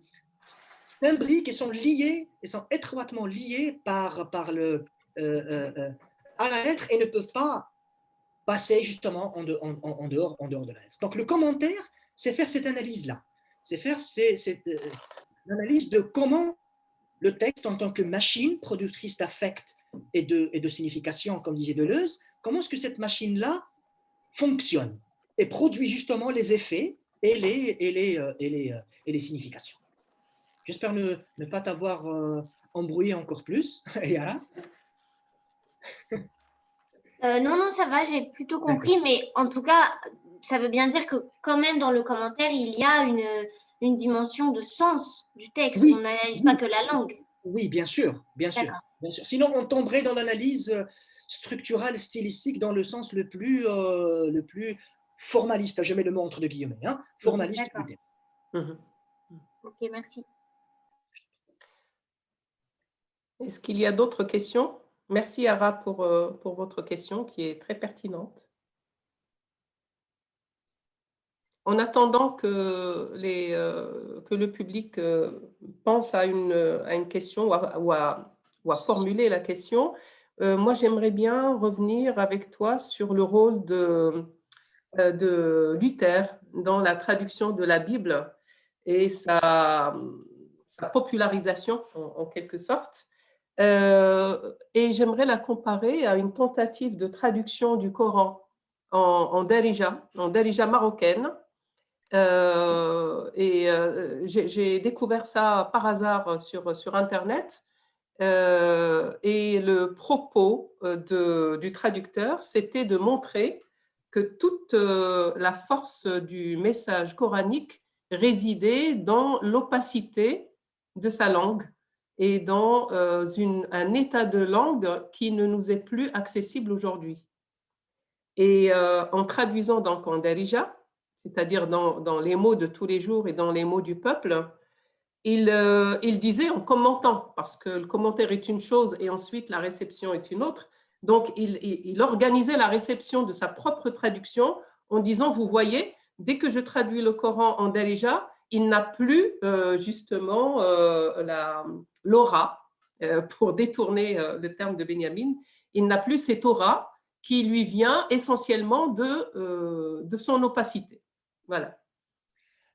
s'imbriquent et sont liés, et sont étroitement liés par à la lettre et ne peuvent pas passer justement en dehors de la lettre. Donc, le commentaire, c'est faire cette analyse-là. C'est faire cette analyse de comment le texte, en tant que machine productrice d'affect et de signification, comme disait Deleuze, comment est-ce que cette machine-là fonctionne et produit justement les effets et les significations. J'espère ne pas t'avoir embrouillé encore plus, Yara. Non, ça va, j'ai plutôt compris, mais en tout cas, ça veut bien dire que quand même dans le commentaire, il y a une dimension de sens du texte. Oui, on n'analyse pas que la langue. Oui, bien sûr. Sinon, on tomberait dans l'analyse structurale, stylistique, dans le sens le plus formaliste. Je mets le mot entre guillemets, hein, formaliste du terme. Ok, merci. Est-ce qu'il y a d'autres questions? Merci, Yara, pour votre question qui est très pertinente. En attendant que le public pense à une question ou à formuler la question, moi, j'aimerais bien revenir avec toi sur le rôle de Luther dans la traduction de la Bible et sa popularisation, en quelque sorte. Et j'aimerais la comparer à une tentative de traduction du Coran en darija marocaine. J'ai découvert ça par hasard sur Internet. Et le propos du traducteur, c'était de montrer que toute la force du message coranique résidait dans l'opacité de sa langue et dans un état de langue qui ne nous est plus accessible aujourd'hui. Et en traduisant donc en darija, c'est-à-dire dans les mots de tous les jours et dans les mots du peuple, il disait en commentant, parce que le commentaire est une chose et ensuite la réception est une autre, donc il organisait la réception de sa propre traduction en disant, vous voyez, dès que je traduis le Coran en darija, il n'a plus justement l'aura, pour détourner le terme de Benjamin, il n'a plus cette aura qui lui vient essentiellement de son opacité. Voilà.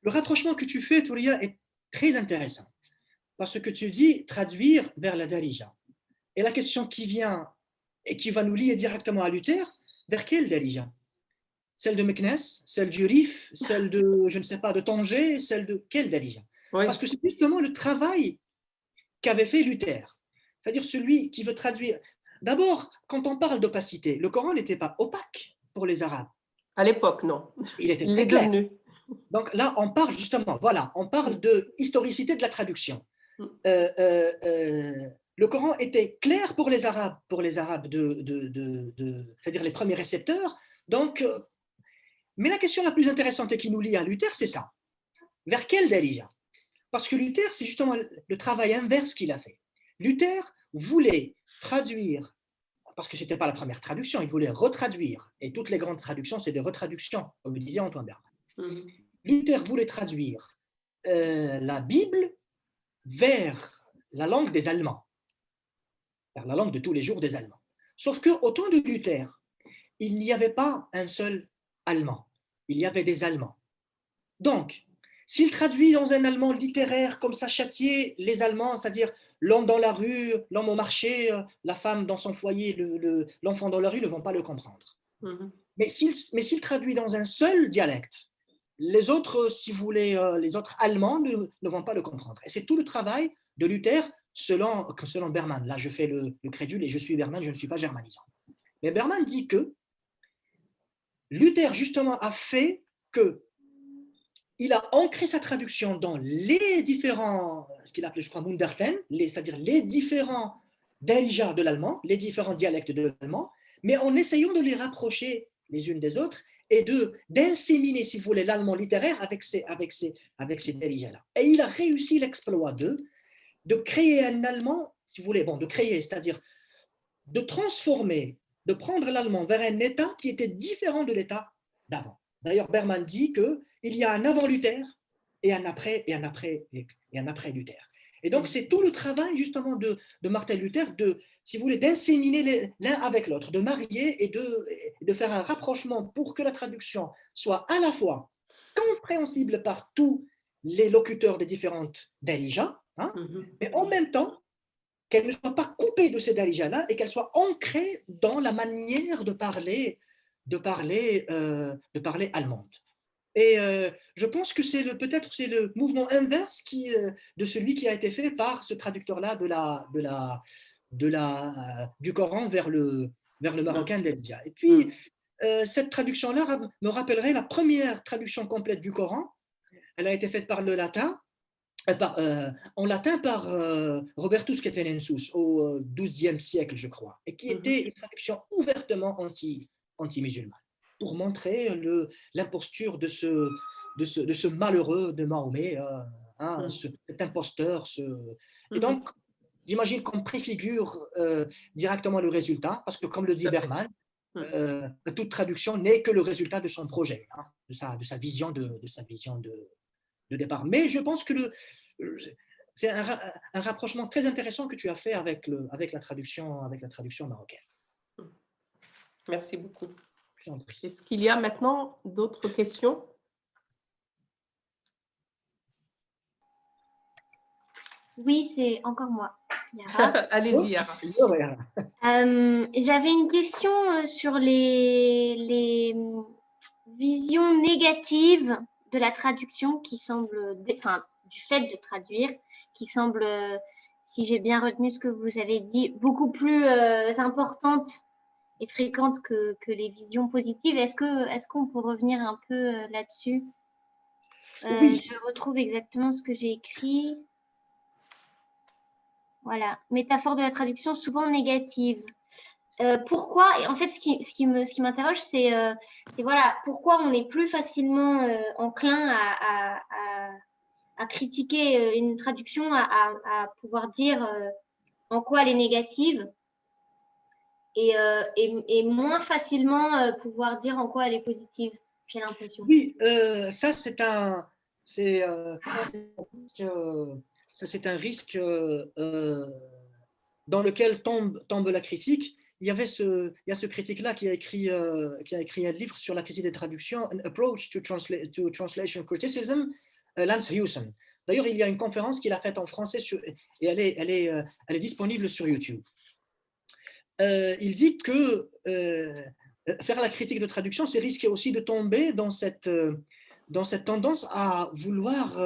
Le rapprochement que tu fais, Touria, est très intéressant parce que tu dis traduire vers la darija. Et la question qui vient et qui va nous lier directement à Luther, vers quelle darija? Celle de Meknes, celle du Rif, celle de, je ne sais pas, de Tanger, celle de quelle darija? Oui. Parce que c'est justement le travail qu'avait fait Luther. C'est-à-dire celui qui veut traduire. D'abord, quand on parle d'opacité, le Coran n'était pas opaque pour les Arabes. À l'époque, non. Il était très clair. Donc là, on parle justement, voilà, on parle de historicité de la traduction. Le Coran était clair pour les Arabes c'est-à-dire les premiers récepteurs. Donc, mais la question la plus intéressante et qui nous lie à Luther, c'est ça. Vers quel darija? Parce que Luther, c'est justement le travail inverse qu'il a fait. Luther voulait traduire, parce que ce n'était pas la première traduction, il voulait retraduire, et toutes les grandes traductions, c'est des retraductions, comme le disait Antoine Berman. Luther voulait traduire la Bible vers la langue des Allemands, vers la langue de tous les jours des Allemands. Sauf qu'au temps de Luther, il n'y avait pas un seul Allemand, il y avait des Allemands. Donc, s'il traduit dans un allemand littéraire comme ça, châtier les Allemands, c'est-à-dire l'homme dans la rue, l'homme au marché, la femme dans son foyer, l'enfant dans la rue ne vont pas le comprendre. Mais s'il traduit dans un seul dialecte, les autres, si vous voulez, les autres Allemands ne vont pas le comprendre. Et c'est tout le travail de Luther selon Berman. Là, je fais le crédule et je suis Berman, je ne suis pas germanisant. Mais Berman dit que Luther, justement, a fait que il a ancré sa traduction dans les différents, ce qu'il appelait, je crois, Mundarten, c'est-à-dire les différents darija de l'allemand, les différents dialectes de l'allemand, mais en essayant de les rapprocher les unes des autres et d'inséminer, si vous voulez, l'allemand littéraire avec ces darija-là. Et il a réussi l'exploit de créer un allemand, si vous voulez, bon, de créer, c'est-à-dire de transformer, de prendre l'allemand vers un état qui était différent de l'état d'avant. D'ailleurs, Berman dit qu'il y a un avant Luther et un après Luther. Et donc, c'est tout le travail justement de Martin Luther, si vous voulez, d'inséminer l'un avec l'autre, de marier et de faire un rapprochement pour que la traduction soit à la fois compréhensible par tous les locuteurs des différentes darija, hein, mais en même temps, qu'elle ne soit pas coupée de ces darija-là et qu'elle soit ancrée dans la manière de parler allemande. Et je pense que peut-être c'est le mouvement inverse de celui qui a été fait par ce traducteur-là du Coran vers le marocain d'Elijah. Et puis, cette traduction-là me rappellerait la première traduction complète du Coran. Elle a été faite par le latin, en latin par Robertus Catenensus au XIIe siècle, je crois, et qui était une traduction ouvertement anti-musulmane, pour montrer l'imposture de ce malheureux de Mahomet, cet imposteur. Et donc, j'imagine qu'on préfigure directement le résultat, parce que comme le dit Berman, toute traduction n'est que le résultat de son projet, hein, de sa vision de départ. Mais je pense que c'est un rapprochement très intéressant que tu as fait avec la traduction marocaine. Merci beaucoup. Est-ce qu'il y a maintenant d'autres questions? Oui, c'est encore moi, Yara. Allez-y, Yara. J'avais une question sur les visions négatives de la traduction qui semble, enfin, du fait de traduire, qui semble, si j'ai bien retenu ce que vous avez dit, beaucoup plus importantes et fréquentes que les visions positives. Est-ce qu'on peut revenir un peu là-dessus? Oui. Je retrouve exactement ce que j'ai écrit. Voilà, métaphore de la traduction souvent négative. Pourquoi, et en fait, ce qui m'interroge, c'est voilà, pourquoi on est plus facilement enclin à critiquer une traduction, à pouvoir dire en quoi elle est négative, et moins facilement pouvoir dire en quoi elle est positive, j'ai l'impression. Oui, ça c'est un risque dans lequel tombe la critique. Il y a ce critique-là qui a écrit un livre sur la critique des traductions, An Approach to Translation Criticism, Lance Hewson. D'ailleurs, il y a une conférence qu'il a faite en français et elle est disponible sur YouTube. Il dit que faire la critique de traduction, c'est risquer aussi de tomber dans cette tendance à vouloir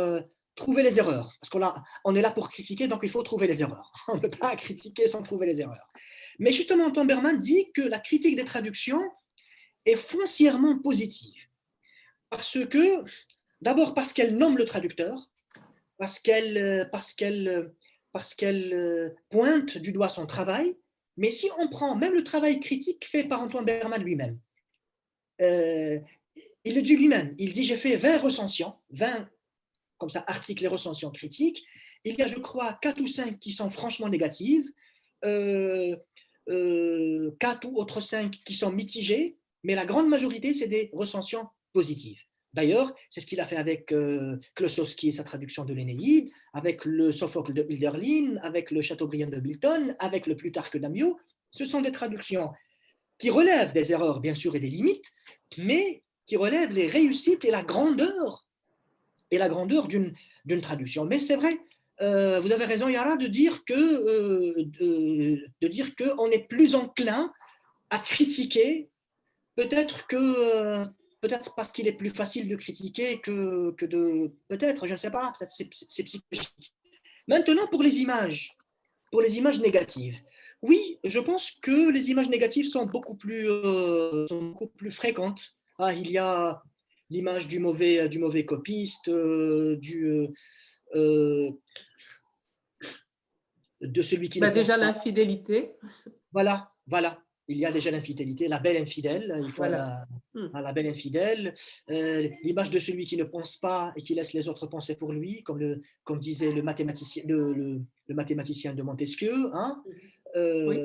trouver les erreurs. Parce qu'on est là pour critiquer, donc il faut trouver les erreurs. On ne peut pas critiquer sans trouver les erreurs. Mais justement, Tom Berman dit que la critique des traductions est foncièrement positive. D'abord parce qu'elle nomme le traducteur, parce qu'elle pointe du doigt son travail, mais si on prend même le travail critique fait par Antoine Berman lui-même, il le dit lui-même, il dit j'ai fait 20 recensions, 20 comme ça, articles et recensions critiques, il y a je crois 4 ou 5 qui sont franchement négatives, 4 ou autres 5 qui sont mitigées, mais la grande majorité c'est des recensions positives. D'ailleurs, c'est ce qu'il a fait avec Klossowski et sa traduction de l'Énéide, avec le Sophocle de Hölderlin, avec le Chateaubriand de Milton, avec le Plutarque d'Amyot. Ce sont des traductions qui relèvent des erreurs, bien sûr, et des limites, mais qui relèvent les réussites et la grandeur d'une traduction. Mais c'est vrai, vous avez raison, Yara, de dire qu'on est plus enclin à critiquer, peut-être parce qu'il est plus facile de critiquer que de... Peut-être, je ne sais pas, peut-être c'est psychologique. Maintenant, pour les images négatives. Oui, je pense que les images négatives sont beaucoup plus fréquentes. Il y a l'image du mauvais copiste, euh, de celui qui ne pense Déjà pas. l'infidélité. Voilà, voilà. Il y a déjà l'infidélité, la belle infidèle. Il faut Voilà. la belle infidèle. L'image de celui qui ne pense pas et qui laisse les autres penser pour lui, comme disait le mathématicien de Montesquieu, hein, Oui.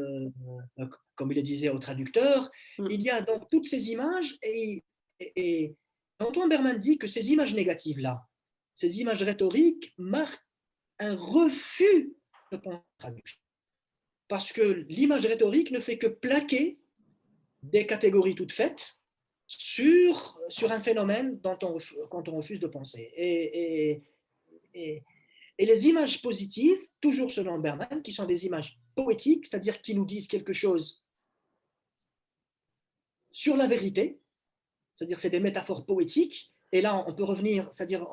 comme il le disait au traducteur. Mm. Il y a donc toutes ces images et Antoine Berman dit que ces images négatives-là, ces images rhétoriques marquent un refus de penser traduction. Parce que l'image rhétorique ne fait que plaquer des catégories toutes faites sur un phénomène quand on refuse de penser. Et les images positives, toujours selon Berman, qui sont des images poétiques, c'est-à-dire qui nous disent quelque chose sur la vérité, c'est-à-dire c'est des métaphores poétiques, et là on peut revenir, c'est-à-dire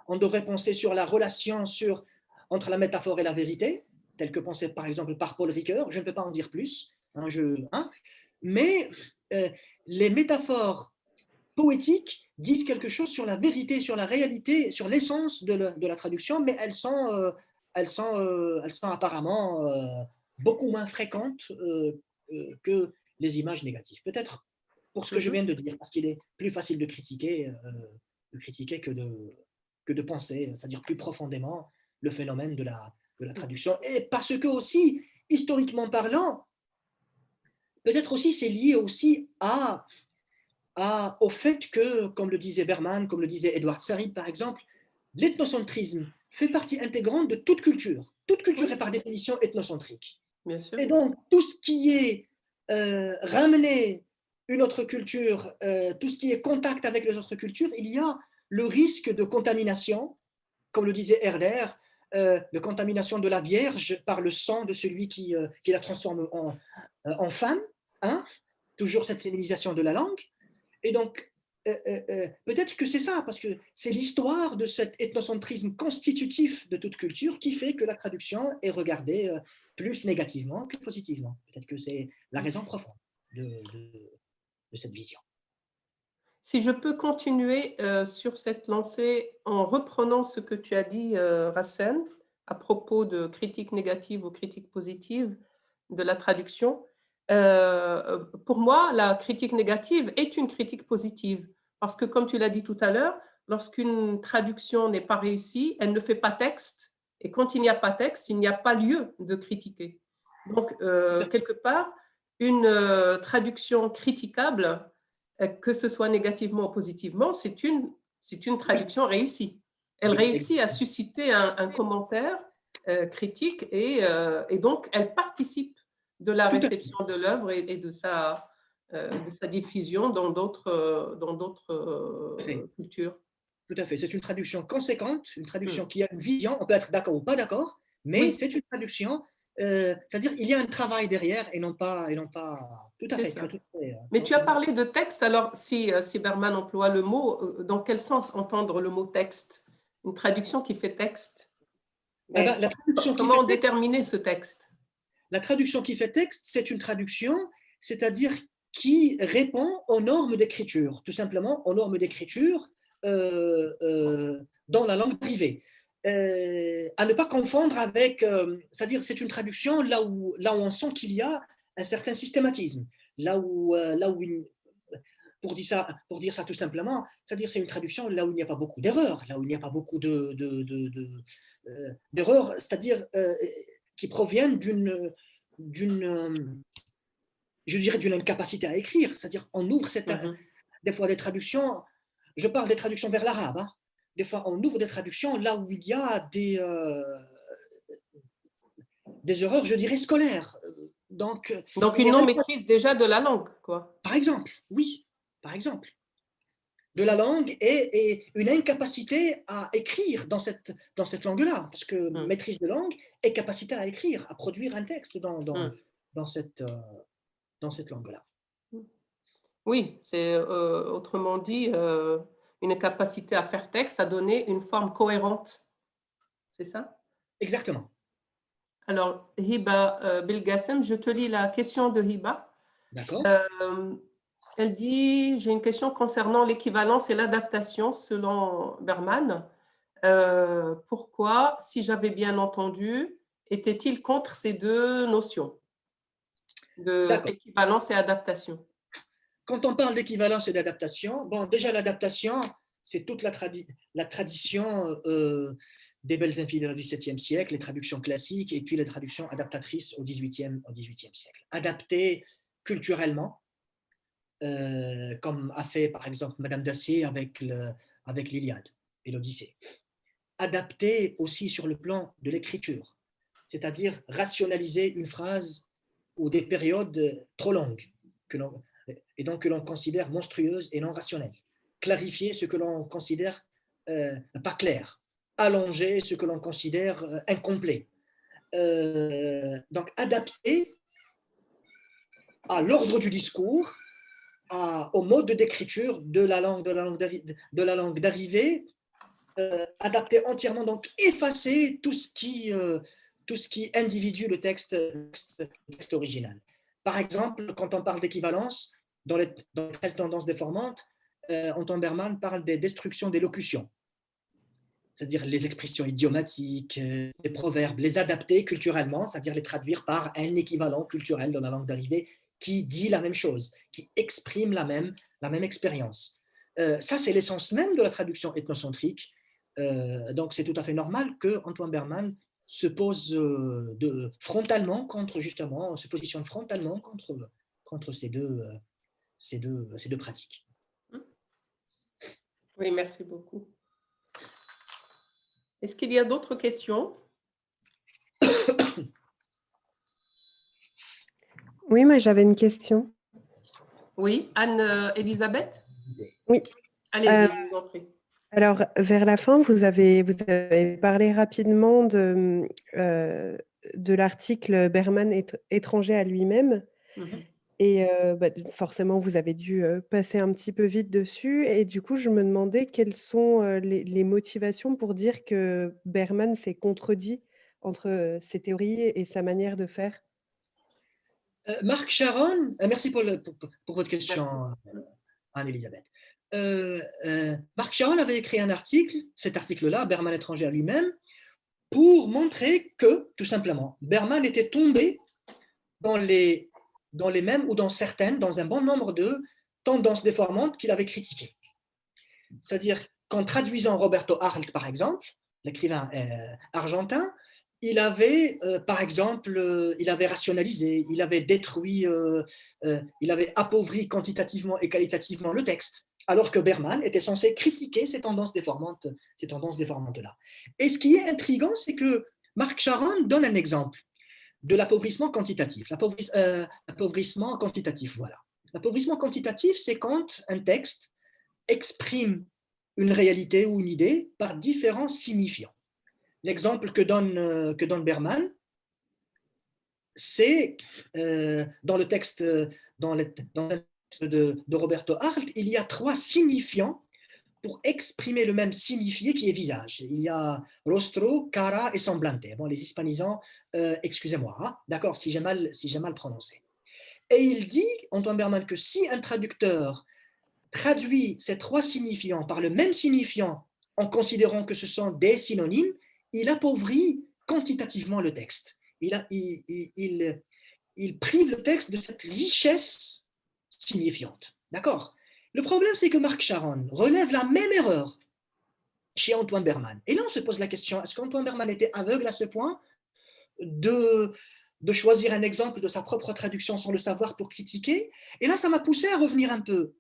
on devrait penser sur la relation entre la métaphore et la vérité, tel que pensé par exemple par Paul Ricoeur, je ne peux pas en dire plus, mais les métaphores poétiques disent quelque chose sur la vérité, sur la réalité, sur l'essence de la traduction, mais elles sont apparemment beaucoup moins fréquentes que les images négatives. Peut-être pour ce que je viens de dire, parce qu'il est plus facile de critiquer que de penser, c'est-à-dire plus profondément le phénomène de la traduction. Et parce que aussi, historiquement parlant, peut-être aussi c'est lié aussi au fait que, comme le disait Berman, comme le disait Edward Said par exemple, l'ethnocentrisme fait partie intégrante de toute culture. Toute culture est par définition ethnocentrique. Bien sûr. Et donc, tout ce qui est ramener une autre culture, tout ce qui est contact avec les autres cultures, il y a le risque de contamination, comme le disait Herder, de contamination de la Vierge par le sang de celui qui la transforme en femme, hein, toujours cette féminisation de la langue. Et donc, peut-être que c'est ça, parce que c'est l'histoire de cet ethnocentrisme constitutif de toute culture qui fait que la traduction est regardée plus négativement que positivement. Peut-être que c'est la raison profonde de cette vision. Si je peux continuer sur cette lancée en reprenant ce que tu as dit, Racine, à propos de critiques négatives ou critiques positives de la traduction. Pour moi, la critique négative est une critique positive. Parce que, comme tu l'as dit tout à l'heure, lorsqu'une traduction n'est pas réussie, elle ne fait pas texte. Et quand il n'y a pas texte, il n'y a pas lieu de critiquer. Donc, quelque part, une traduction critiquable, que ce soit négativement ou positivement, c'est une traduction réussie. Elle réussit à susciter un commentaire critique et donc elle participe de la réception de l'œuvre et de sa diffusion dans d'autres cultures. Tout à fait. C'est une traduction conséquente, une traduction qui a une vision. On peut être d'accord ou pas d'accord, mais c'est une traduction. C'est-à-dire il y a un travail derrière et non pas. Tout à fait. Mais tu as parlé de texte. Alors, si Berman emploie le mot, dans quel sens entendre le mot texte? Une traduction qui fait texte. Comment déterminer ce texte? La traduction qui fait texte, c'est une traduction, c'est-à-dire qui répond aux normes d'écriture, tout simplement aux normes d'écriture dans la langue privée. À ne pas confondre avec, c'est-à-dire c'est une traduction là où on sent qu'il y a un certain systématisme, pour dire ça tout simplement, c'est-à-dire c'est une traduction là où il n'y a pas beaucoup d'erreurs, là où il n'y a pas beaucoup d'erreurs, c'est-à-dire qui proviennent je dirais d'une incapacité à écrire, c'est-à-dire on ouvre des fois des traductions, je parle des traductions vers l'arabe, hein. Des fois on ouvre des traductions là où il y a des erreurs, je dirais, scolaires. Donc une non-maîtrise déjà de la langue, quoi. Par exemple, oui, par exemple. De la langue et une incapacité à écrire dans cette langue-là, parce que maîtrise de langue est capacité à écrire, à produire un texte dans cette langue-là. Oui, c'est autrement dit une capacité à faire texte, à donner une forme cohérente. C'est ça? Exactement. Alors, Hiba Belgassem, je te lis la question de Hiba. D'accord. Elle dit, j'ai une question concernant l'équivalence et l'adaptation selon Berman. Pourquoi, si j'avais bien entendu, était-il contre ces deux notions d'équivalence et adaptation? Quand on parle d'équivalence et d'adaptation, bon, déjà l'adaptation, c'est toute la tradition des belles infidèles du XVIIe siècle, les traductions classiques et puis les traductions adaptatrices au XVIIIe siècle. Adapter culturellement, comme a fait par exemple Madame Dacier avec l'Iliade et l'Odyssée. Adapter aussi sur le plan de l'écriture, c'est-à-dire rationaliser une phrase ou des périodes trop longues et donc que l'on considère monstrueuses et non rationnelles. Clarifier ce que l'on considère pas clair. Allonger ce que l'on considère incomplet. Donc adapter à l'ordre du discours, au mode d'écriture de la langue d'arrivée, adapter entièrement, donc effacer tout ce qui individue le texte original. Par exemple, quand on parle d'équivalence, dans les 13 tendances déformantes, Antoine Berman parle des destructions des locutions, c'est-à-dire les expressions idiomatiques, les proverbes, les adapter culturellement, c'est-à-dire les traduire par un équivalent culturel dans la langue d'arrivée qui dit la même chose, qui exprime la même expérience. Ça, c'est l'essence même de la traduction ethnocentrique. Donc, c'est tout à fait normal que Antoine Berman se positionne frontalement contre ces deux pratiques. Oui, merci beaucoup. Est-ce qu'il y a d'autres questions? Oui, moi j'avais une question. Oui, Anne-Elisabeth? Oui. Allez-y, je vous en prie. Alors, vers la fin, vous avez parlé rapidement de l'article Berman étranger à lui-même. Et forcément, vous avez dû passer un petit peu vite dessus. Et du coup, je me demandais quelles sont les motivations pour dire que Berman s'est contredit entre ses théories et sa manière de faire. Marc Charon, merci pour votre question, Anne-Elisabeth. Marc Charon avait écrit un article, cet article-là, Berman étranger à lui-même, pour montrer que, tout simplement, Berman était tombé dans les mêmes ou dans un bon nombre de tendances déformantes qu'il avait critiquées. C'est-à-dire qu'en traduisant Roberto Arlt, par exemple, l'écrivain argentin, il avait, par exemple, il avait rationalisé, il avait détruit, il avait appauvri quantitativement et qualitativement le texte, alors que Berman était censé critiquer ces tendances déformantes-là. Et ce qui est intriguant, c'est que Marc Charon donne un exemple de l'appauvrissement quantitatif. L'appauvrissement quantitatif, voilà. L'appauvrissement quantitatif, c'est quand un texte exprime une réalité ou une idée par différents signifiants. L'exemple que donne Berman, c'est dans le texte de Roberto Arlt, il y a 3 signifiants pour exprimer le même signifié qui est visage. Il y a rostro, cara et semblante. Bon, les hispanisants, excusez-moi, hein, d'accord, si j'ai mal prononcé. Et il dit, Antoine Berman, que si un traducteur traduit ces 3 signifiants par le même signifiant en considérant que ce sont des synonymes, il appauvrit quantitativement le texte. Il prive le texte de cette richesse signifiante. D'accord ? Le problème, c'est que Marc Charon relève la même erreur chez Antoine Berman. Et là, on se pose la question, est-ce qu'Antoine Berman était aveugle à ce point de choisir un exemple de sa propre traduction sans le savoir pour critiquer? Et là, ça m'a poussé à revenir un peu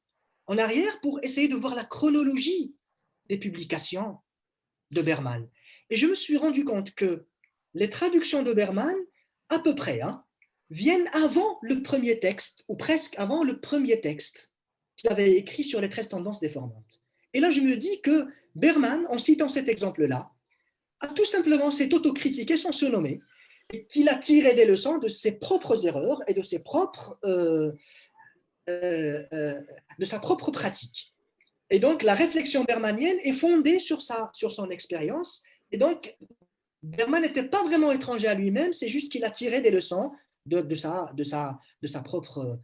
en arrière pour essayer de voir la chronologie des publications de Berman. Et je me suis rendu compte que les traductions de Berman, à peu près, viennent avant le premier texte, ou presque avant le premier texte qu'il avait écrit sur les 13 tendances déformantes. Et là, je me dis que Berman, en citant cet exemple-là, a tout simplement s'est autocritiqué sans se nommer, et qu'il a tiré des leçons de ses propres erreurs et de sa propre pratique. Et donc, la réflexion bermanienne est fondée sur son expérience. Et donc, Berman n'était pas vraiment étranger à lui-même, c'est juste qu'il a tiré des leçons de sa propre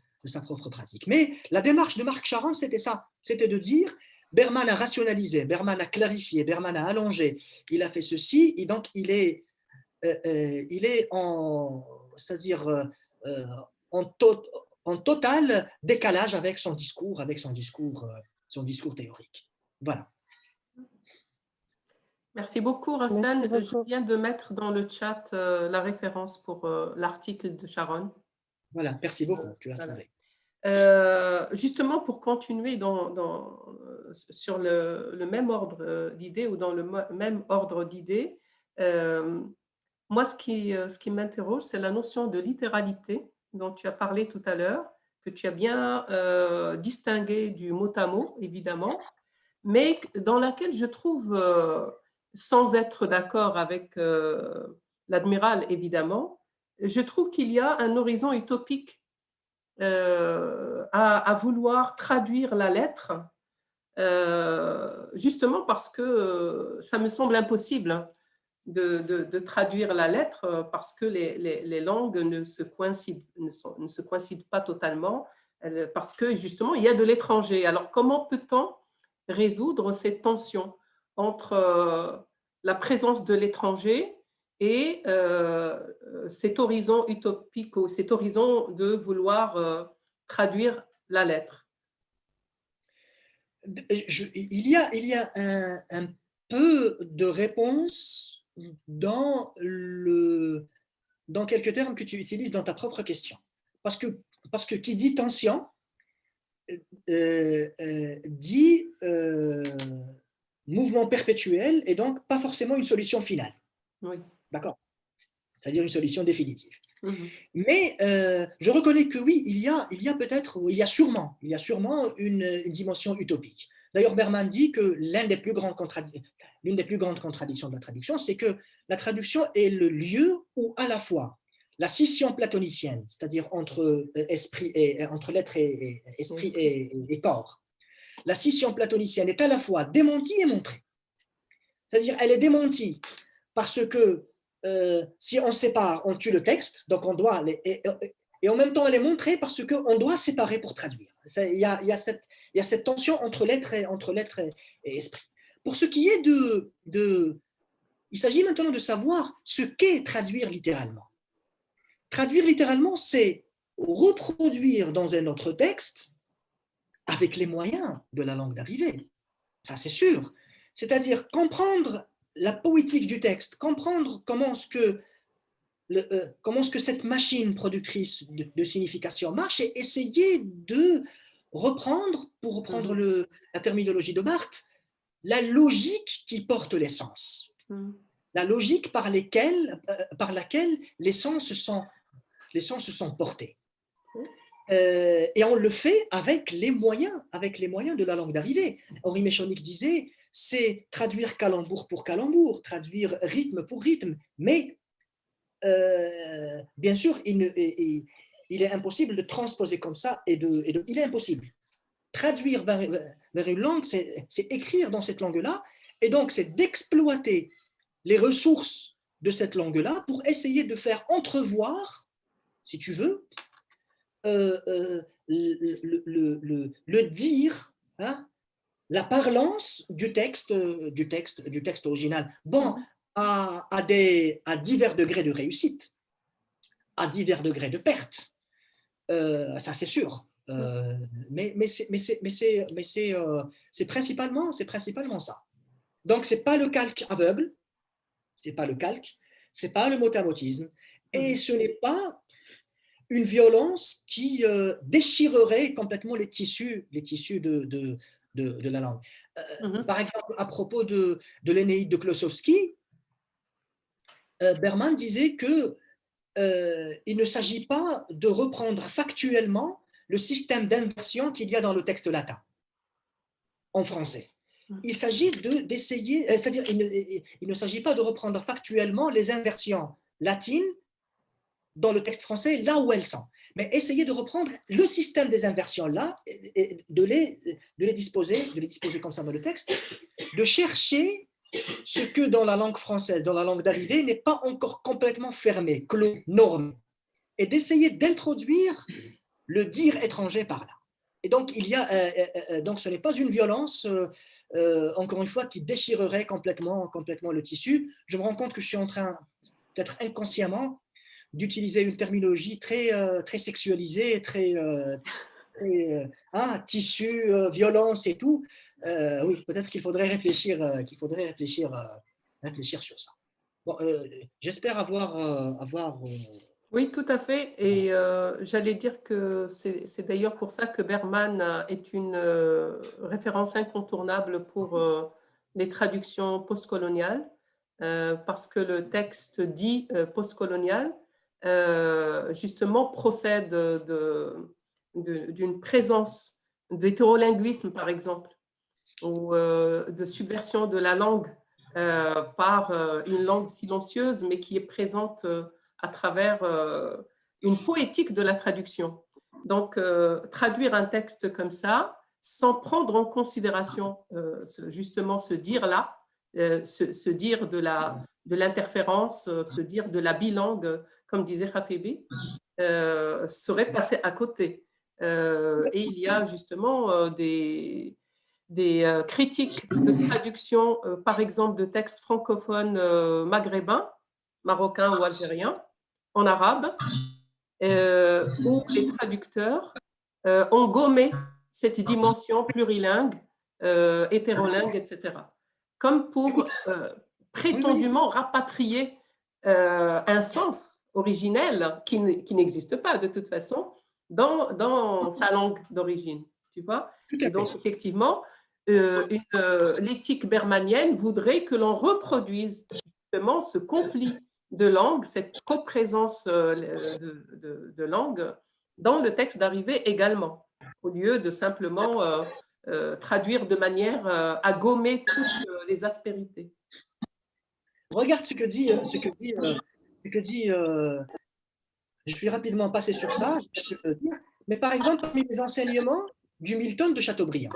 pratique. Mais la démarche de Marc Charon, c'était ça, c'était de dire, Berman a rationalisé, Berman a clarifié, Berman a allongé, il a fait ceci, et donc il est c'est-à-dire en total décalage avec son discours théorique. Voilà. Merci beaucoup, Hassan. Merci beaucoup. Je viens de mettre dans le chat la référence pour l'article de Sharon. Voilà, merci beaucoup, tu l'as Voilà. trouvé. Justement, pour continuer sur le même ordre d'idées ou dans le même ordre d'idées, moi, ce qui m'interroge, c'est la notion de littéralité dont tu as parlé tout à l'heure, que tu as bien distingué du mot à mot, évidemment, mais dans laquelle je trouve, sans être d'accord avec l'admiral, évidemment, je trouve qu'il y a un horizon utopique à vouloir traduire la lettre, justement parce que ça me semble impossible de traduire la lettre parce que les langues ne se coïncident pas totalement, parce que justement, il y a de l'étranger. Alors, comment peut-on résoudre cette tension entre la présence de l'étranger et cet horizon utopique ou cet horizon de vouloir traduire la lettre? Il y a un peu de réponse dans quelques termes que tu utilises dans ta propre question. Parce que qui dit tension dit mouvement perpétuel et donc pas forcément une solution finale. Oui. D'accord? C'est-à-dire une solution définitive. Mais je reconnais que oui, il y a sûrement une dimension utopique. D'ailleurs, Berman dit que l'une des plus grandes contradictions de la traduction, c'est que la traduction est le lieu où à la fois la scission platonicienne, c'est-à-dire entre l'être et esprit et corps, la scission platonicienne est à la fois démentie et montrée. C'est-à-dire elle est démentie parce que si on sépare, on tue le texte, donc on doit et en même temps elle est montrée parce qu'on doit séparer pour traduire. Il y a cette tension entre l'être et esprit. Pour ce qui est il s'agit maintenant de savoir ce qu'est traduire littéralement. Traduire littéralement, c'est reproduire dans un autre texte avec les moyens de la langue d'arrivée. Ça, c'est sûr. C'est-à-dire comprendre la poétique du texte, comprendre comment est-ce que cette machine productrice de signification marche et essayer de reprendre, pour reprendre la terminologie de Barthes, la logique qui porte les sens. La logique par laquelle les sens se sont portés. Et on le fait avec les moyens de la langue d'arrivée. Henri Méchonic disait, c'est traduire calembour pour calembour, traduire rythme pour rythme, mais bien sûr, il est impossible de transposer comme ça, il est impossible. Traduire vers une langue, c'est écrire dans cette langue-là, et donc c'est d'exploiter les ressources de cette langue-là pour essayer de faire entrevoir, si tu veux, le dire, hein, la parlance du texte original. Bon, à divers degrés de réussite, à divers degrés de perte, ça c'est sûr. Mais c'est principalement ça. Donc c'est pas le calque aveugle, c'est pas le motamotisme, et ce n'est pas une violence qui déchirerait complètement les tissus de la langue. Par exemple, à propos de l'Énéide de Klossowski, Berman disait que il ne s'agit pas de reprendre factuellement le système d'inversion qu'il y a dans le texte latin en français. Il s'agit d'essayer, c'est-à-dire il ne s'agit pas de reprendre factuellement les inversions latines dans le texte français là où elles sont, mais essayer de reprendre le système des inversions là et de les disposer comme ça dans le texte, de chercher ce que dans la langue française, dans la langue d'arrivée, n'est pas encore complètement fermé, clos, normé, et d'essayer d'introduire le dire étranger par là. Et donc, donc ce n'est pas une violence, encore une fois, qui déchirerait complètement le tissu. Je me rends compte que je suis en train, peut-être inconsciemment, d'utiliser une terminologie très sexualisée, tissu, violence et tout. Oui, peut-être qu'il faudrait réfléchir sur ça. Bon, j'espère avoir Oui, tout à fait. Et j'allais dire que c'est d'ailleurs pour ça que Berman est une référence incontournable pour les traductions postcoloniales, parce que le texte dit postcolonial, justement, procède d'une présence d'hétérolinguisme, par exemple, ou de subversion de la langue par une langue silencieuse, mais qui est présente à travers une poétique de la traduction. Donc, traduire un texte comme ça, sans prendre en considération justement ce dire-là, ce dire de l'interférence, ce dire de la bilangue, comme disait Khatebi, serait passé à côté. Et il y a justement des critiques de traduction, par exemple, de textes francophones maghrébins, marocains ou algériens, en arabe, où les traducteurs ont gommé cette dimension plurilingue, hétérolingue, etc. Comme pour prétendument rapatrier un sens originel qui n'existe pas de toute façon dans sa langue d'origine. Tu vois? Et donc, effectivement, l'éthique bermanienne voudrait que l'on reproduise justement ce conflit de langue, cette coprésence de langue dans le texte d'arrivée également, au lieu de simplement traduire de manière à gommer toutes les aspérités. Regarde ce que dit je suis rapidement passé sur ça, mais par exemple, parmi les enseignements du Milton de Chateaubriand,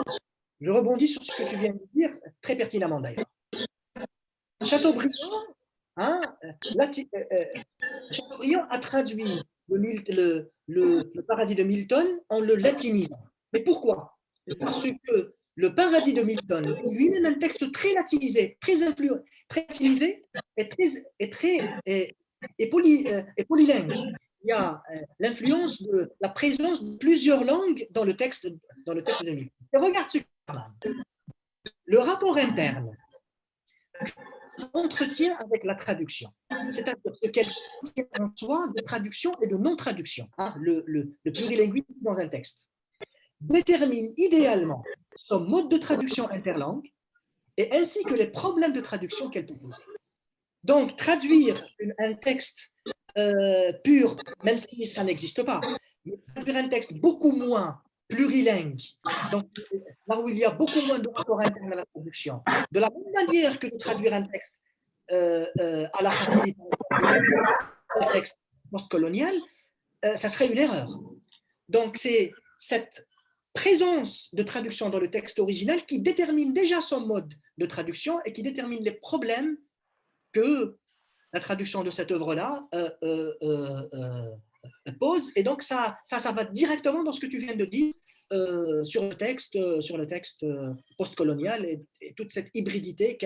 je rebondis sur ce que tu viens de dire, très pertinemment d'ailleurs. Chateaubriand a traduit le paradis de Milton en le latinisant. Mais pourquoi? Parce que le paradis de Milton est lui-même un texte très latinisé, très influent, très latinisé et polylingue. Il y a l'influence de la présence de plusieurs langues dans le texte de Milton. Et regarde ce qu'il y a. Le rapport interne entretient avec la traduction, c'est-à-dire ce qu'elle contient en soi de traduction et de non-traduction, le plurilinguisme dans un texte, détermine idéalement son mode de traduction interlangue et ainsi que les problèmes de traduction qu'elle peut poser. Donc, traduire un texte pur, même si ça n'existe pas, mais traduire un texte beaucoup moins plurilingue, donc là où il y a beaucoup moins de rapport interne à la traduction, de la même manière que de traduire un texte à la Khatebi, un texte postcolonial, ça serait une erreur. Donc, c'est cette présence de traduction dans le texte original qui détermine déjà son mode de traduction et qui détermine les problèmes que la traduction de cette œuvre-là pose. Et donc, ça va directement dans ce que tu viens de dire sur le texte postcolonial et toute cette hybridité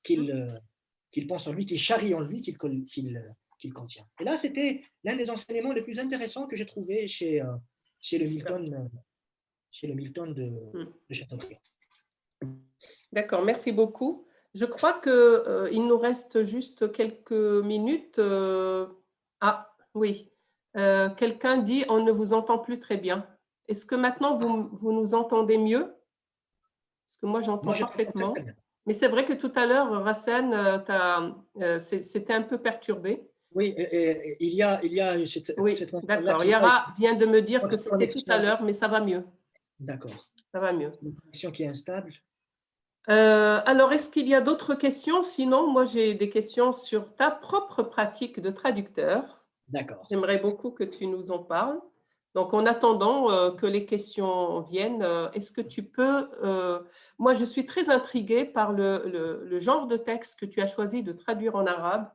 qu'il pense en lui, qu'il charrie en lui, qu'il contient. Et là, c'était l'un des enseignements les plus intéressants que j'ai trouvé chez le Milton de Chateaubriand. D'accord, merci beaucoup. Je crois qu'il nous reste juste quelques minutes. Ah, oui. Quelqu'un dit « On ne vous entend plus très bien ». Est-ce que maintenant, vous nous entendez mieux? Parce que moi, j'entends parfaitement. Mais c'est vrai que tout à l'heure, Rassan, c'était un peu perturbé. Oui, il y a oui, d'accord. Yara vient de me dire que c'était tout à l'heure, mais ça va mieux. D'accord. Ça va mieux. Une connexion qui est instable. Alors, est-ce qu'il y a d'autres questions? Sinon, moi, j'ai des questions sur ta propre pratique de traducteur. D'accord. J'aimerais beaucoup que tu nous en parles. Donc, en attendant que les questions viennent, est-ce que tu peux… moi, je suis très intriguée par le genre de texte que tu as choisi de traduire en arabe.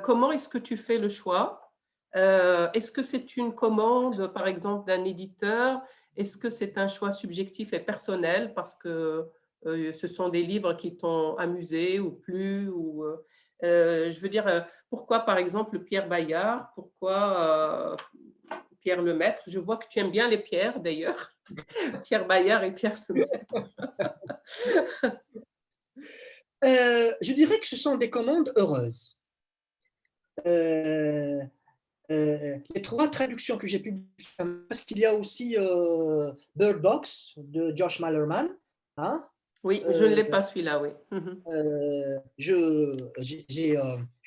Comment est-ce que tu fais le choix? Est-ce que c'est une commande, par exemple, d'un éditeur? Est-ce que c'est un choix subjectif et personnel parce que ce sont des livres qui t'ont amusé ou plu je veux dire, pourquoi, par exemple, Pierre Bayard? Pourquoi Pierre Lemaitre? Je vois que tu aimes bien les pierres, d'ailleurs. Pierre Bayard et Pierre Lemaitre. Je dirais que ce sont des commandes heureuses. Les 3 traductions que j'ai publiées, parce qu'il y a aussi Bird Box de Josh Malerman. Hein? Oui, je ne l'ai pas celui-là, oui. Je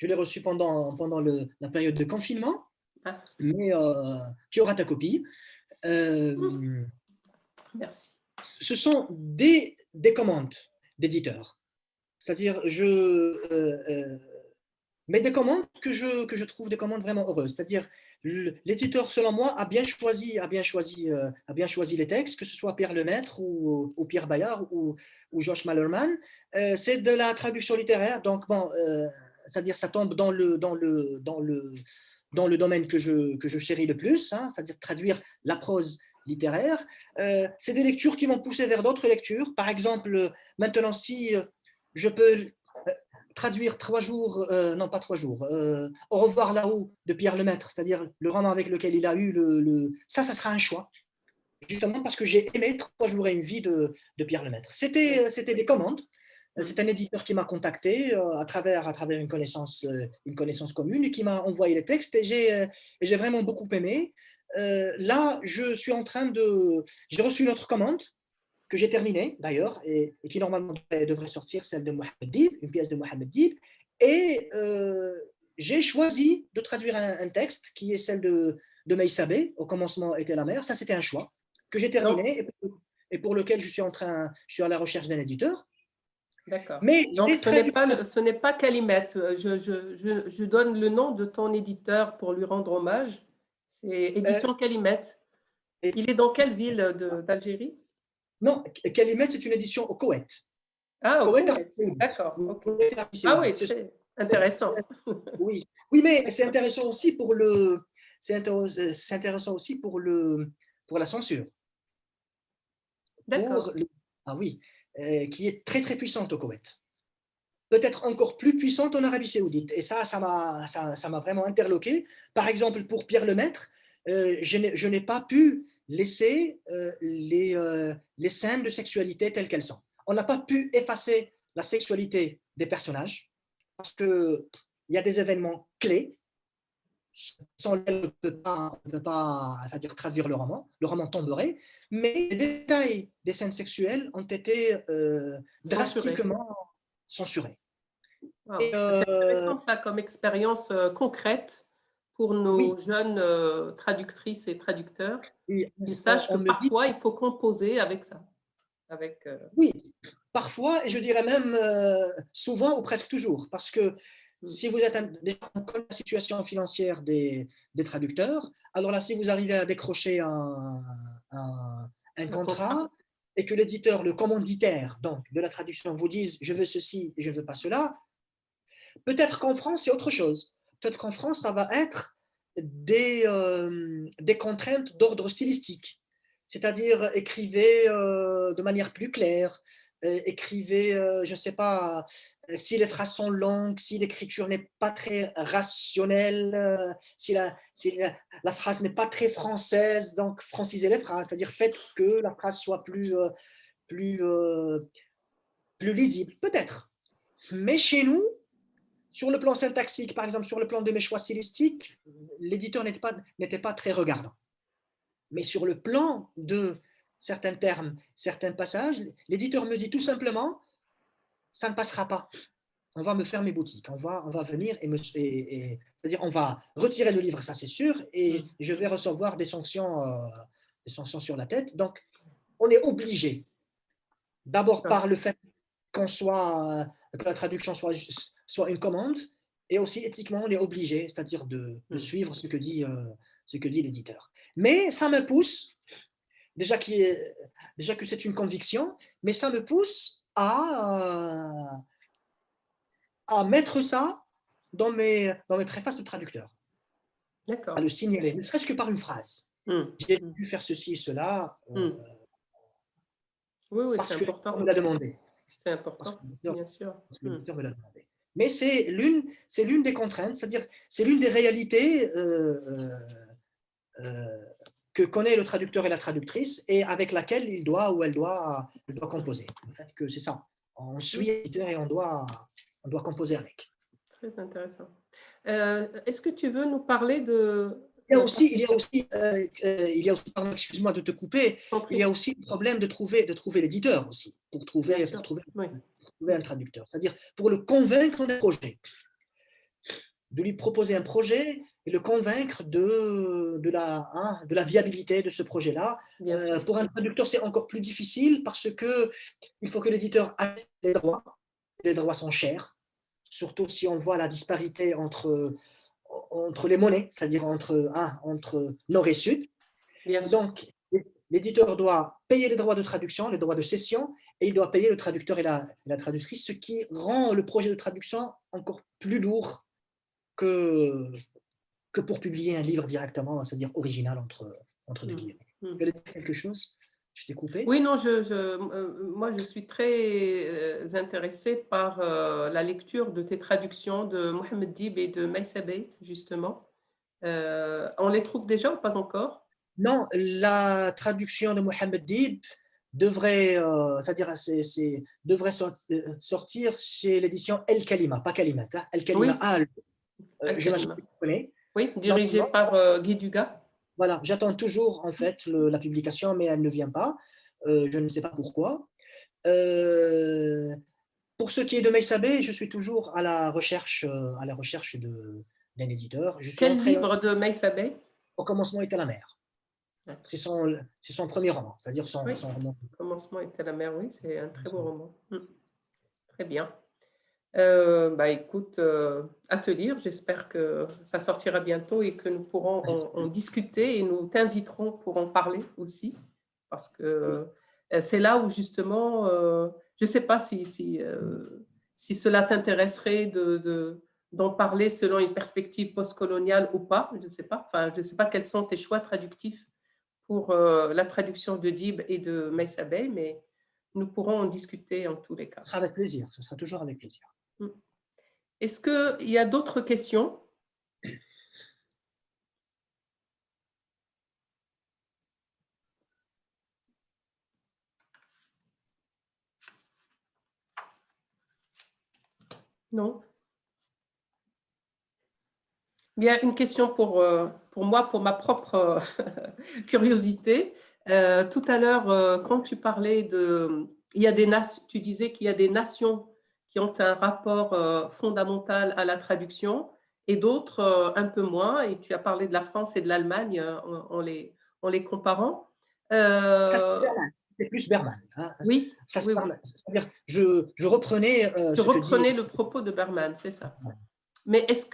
l'ai reçu pendant la période de confinement, mais tu auras ta copie. Merci. Ce sont des commandes d'éditeurs. C'est-à-dire, mais des commandes que je trouve des commandes vraiment heureuses. C'est-à-dire, l'éditeur, selon moi, a bien choisi les textes, que ce soit Pierre Lemaitre ou Pierre Bayard ou Josh Malerman. C'est de la traduction littéraire, donc bon, c'est-à-dire ça tombe dans le domaine que je chéris le plus, hein, c'est-à-dire traduire la prose littéraire. C'est des lectures qui m'ont poussé vers d'autres lectures. Par exemple, maintenant, si je peux traduire 3 jours, non pas 3 jours, Au revoir là-haut de Pierre Lemaitre, c'est-à-dire le roman avec lequel il a eu ça sera un choix, justement parce que j'ai aimé 3 jours et une vie de Pierre Lemaitre. C'était des commandes. C'est un éditeur qui m'a contacté à travers une connaissance commune et qui m'a envoyé les textes et j'ai vraiment beaucoup aimé. Là, je suis en train j'ai reçu une autre commande que j'ai terminée d'ailleurs et qui normalement devrait sortir, celle de Mohamed Dib, une pièce de Mohamed Dib. Et j'ai choisi de traduire un texte qui est celle de Meïsabé, Au commencement était la mer. Ça, c'était un choix que j'ai terminé et pour lequel je suis à la recherche d'un éditeur. D'accord. Mais donc, ce n'est pas Calimette. Je donne le nom de ton éditeur pour lui rendre hommage. C'est Édition Calimette. Il est dans quelle ville d'Algérie? Non, Calimette, c'est une édition au Koweït. Ah, au Koweït. D'accord. Okay. Ah oui, c'est intéressant. Oui, mais c'est intéressant aussi pour la censure. D'accord. Ah oui, qui est très très puissante au Koweït. Peut-être encore plus puissante en Arabie Saoudite. Et ça m'a vraiment interloqué. Par exemple, pour Pierre Lemaitre, je n'ai pas pu laisser les scènes de sexualité telles qu'elles sont. On n'a pas pu effacer la sexualité des personnages parce qu'il y a des événements clés sans lesquels on ne peut pas c'est-à-dire traduire le roman tomberait, mais les détails des scènes sexuelles ont été drastiquement censurés. Wow. C'est intéressant ça comme expérience concrète pour nos jeunes traductrices et traducteurs. Ils sachent que parfois il faut composer avec ça. Oui, parfois, et je dirais même souvent ou presque toujours, parce que si vous êtes en la situation financière des traducteurs, alors là, si vous arrivez à décrocher un contrat et que l'éditeur, le commanditaire donc, de la traduction vous dise « je veux ceci et je ne veux pas cela », peut-être qu'en France, c'est autre chose. Peut-être qu'en France, ça va être des contraintes d'ordre stylistique. C'est-à-dire écrivez de manière plus claire, écrivez, je ne sais pas, si les phrases sont longues, si l'écriture n'est pas très rationnelle, si la phrase n'est pas très française, donc francisez les phrases, c'est-à-dire faites que la phrase soit plus lisible, peut-être. Mais chez nous, sur le plan syntaxique, par exemple, sur le plan de mes choix stylistiques, l'éditeur n'était pas très regardant. Mais sur le plan de certains termes, certains passages, l'éditeur me dit tout simplement, ça ne passera pas. On va me fermer boutique, on va venir c'est-à-dire on va retirer le livre, ça c'est sûr, et je vais recevoir des sanctions sur la tête. Donc, on est obligé, d'abord par le fait que la traduction soit une commande, et aussi éthiquement, on est obligé, c'est-à-dire de suivre ce que dit l'éditeur. Mais ça me pousse, déjà que c'est une conviction, mais ça me pousse à mettre ça dans mes préfaces de traducteur. D'accord. à le signaler, ne serait-ce que par une phrase. J'ai dû faire ceci, cela, Oui, parce c'est que important. l'éditeur me l'a demandé. C'est important, bien sûr. Parce que l'éditeur me l'a demandé. Mais c'est l'une des contraintes, c'est-à-dire c'est l'une des réalités que connaît le traducteur et la traductrice et avec laquelle il doit ou elle doit composer. En fait, que c'est ça. On suit l'éditeur et on doit composer avec. Très intéressant. Est-ce que tu veux nous parler de… Il y a aussi, pardon, excuse-moi de te couper, il y a aussi le problème de trouver l'éditeur aussi, pour trouver un traducteur. C'est-à-dire pour le convaincre d'un projet, de lui proposer un projet et le convaincre de la viabilité de ce projet-là. Pour un traducteur, c'est encore plus difficile parce qu'il faut que l'éditeur ait les droits. Les droits sont chers, surtout si on voit la disparité entre les monnaies, c'est-à-dire entre nord et sud. Donc, l'éditeur doit payer les droits de traduction, les droits de cession, et il doit payer le traducteur et la traductrice, ce qui rend le projet de traduction encore plus lourd que pour publier un livre directement, c'est-à-dire original entre deux guillemets. Tu veux dire quelque chose? Je t'ai coupé? Oui, non, moi je suis très intéressée par la lecture de tes traductions de Mohamed Dib et de Maïssa Bey, justement. On les trouve déjà ou pas encore? Non, la traduction de Mohamed Dib devrait, devrait sortir chez l'édition El Kalima, pas Kalimat, hein, El Kalima. J'imagine que tu connais. Oui, dirigé par Guy Dugas. Voilà, j'attends toujours en fait la publication, mais elle ne vient pas. Je ne sais pas pourquoi. Pour ce qui est de Maïssa Bey, je suis toujours à la recherche d'un éditeur. Quel livre de Maïssa Bey? Au commencement était la mer. C'est son premier roman, c'est-à-dire son roman. Au commencement était la mer, oui, c'est un très beau roman. Très bien. Écoute, à te lire, j'espère que ça sortira bientôt et que nous pourrons en discuter et nous t'inviterons pour en parler aussi, parce que c'est là où justement, je ne sais pas si cela t'intéresserait d'en parler selon une perspective postcoloniale ou pas, je ne sais pas. Enfin, je ne sais pas quels sont tes choix traductifs pour la traduction de Dib et de Maïssa Bey, mais nous pourrons en discuter en tous les cas. Ce sera avec plaisir, ce sera toujours avec plaisir. Est-ce qu'il y a d'autres questions? Non? Bien, une question pour moi, pour ma propre curiosité. Tout à l'heure, quand tu parlais tu disais qu'il y a des nations qui ont un rapport fondamental à la traduction et d'autres un peu moins. Et tu as parlé de la France et de l'Allemagne en les comparant. C'est plus Berman. Hein. Oui. C'est-à-dire, je reprenais. Le propos de Berman, c'est ça. Ouais. Mais est-ce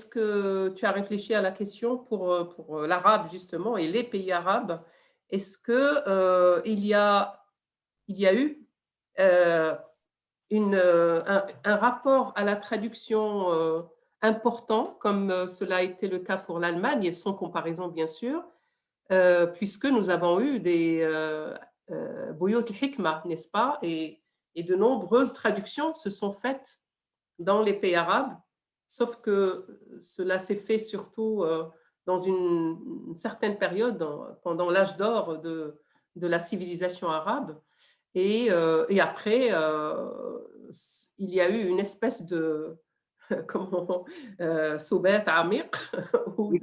que tu as réfléchi à la question pour l'arabe justement et les pays arabes? Est-ce qu'il y a eu un rapport à la traduction important, comme cela a été le cas pour l'Allemagne, et sans comparaison bien sûr, puisque nous avons eu des Buyut al-Hikma, n'est-ce pas, et de nombreuses traductions se sont faites dans les pays arabes, sauf que cela s'est fait surtout dans une certaine période, pendant l'âge d'or de la civilisation arabe. Et après, il y a eu une espèce de soubet amiq, ou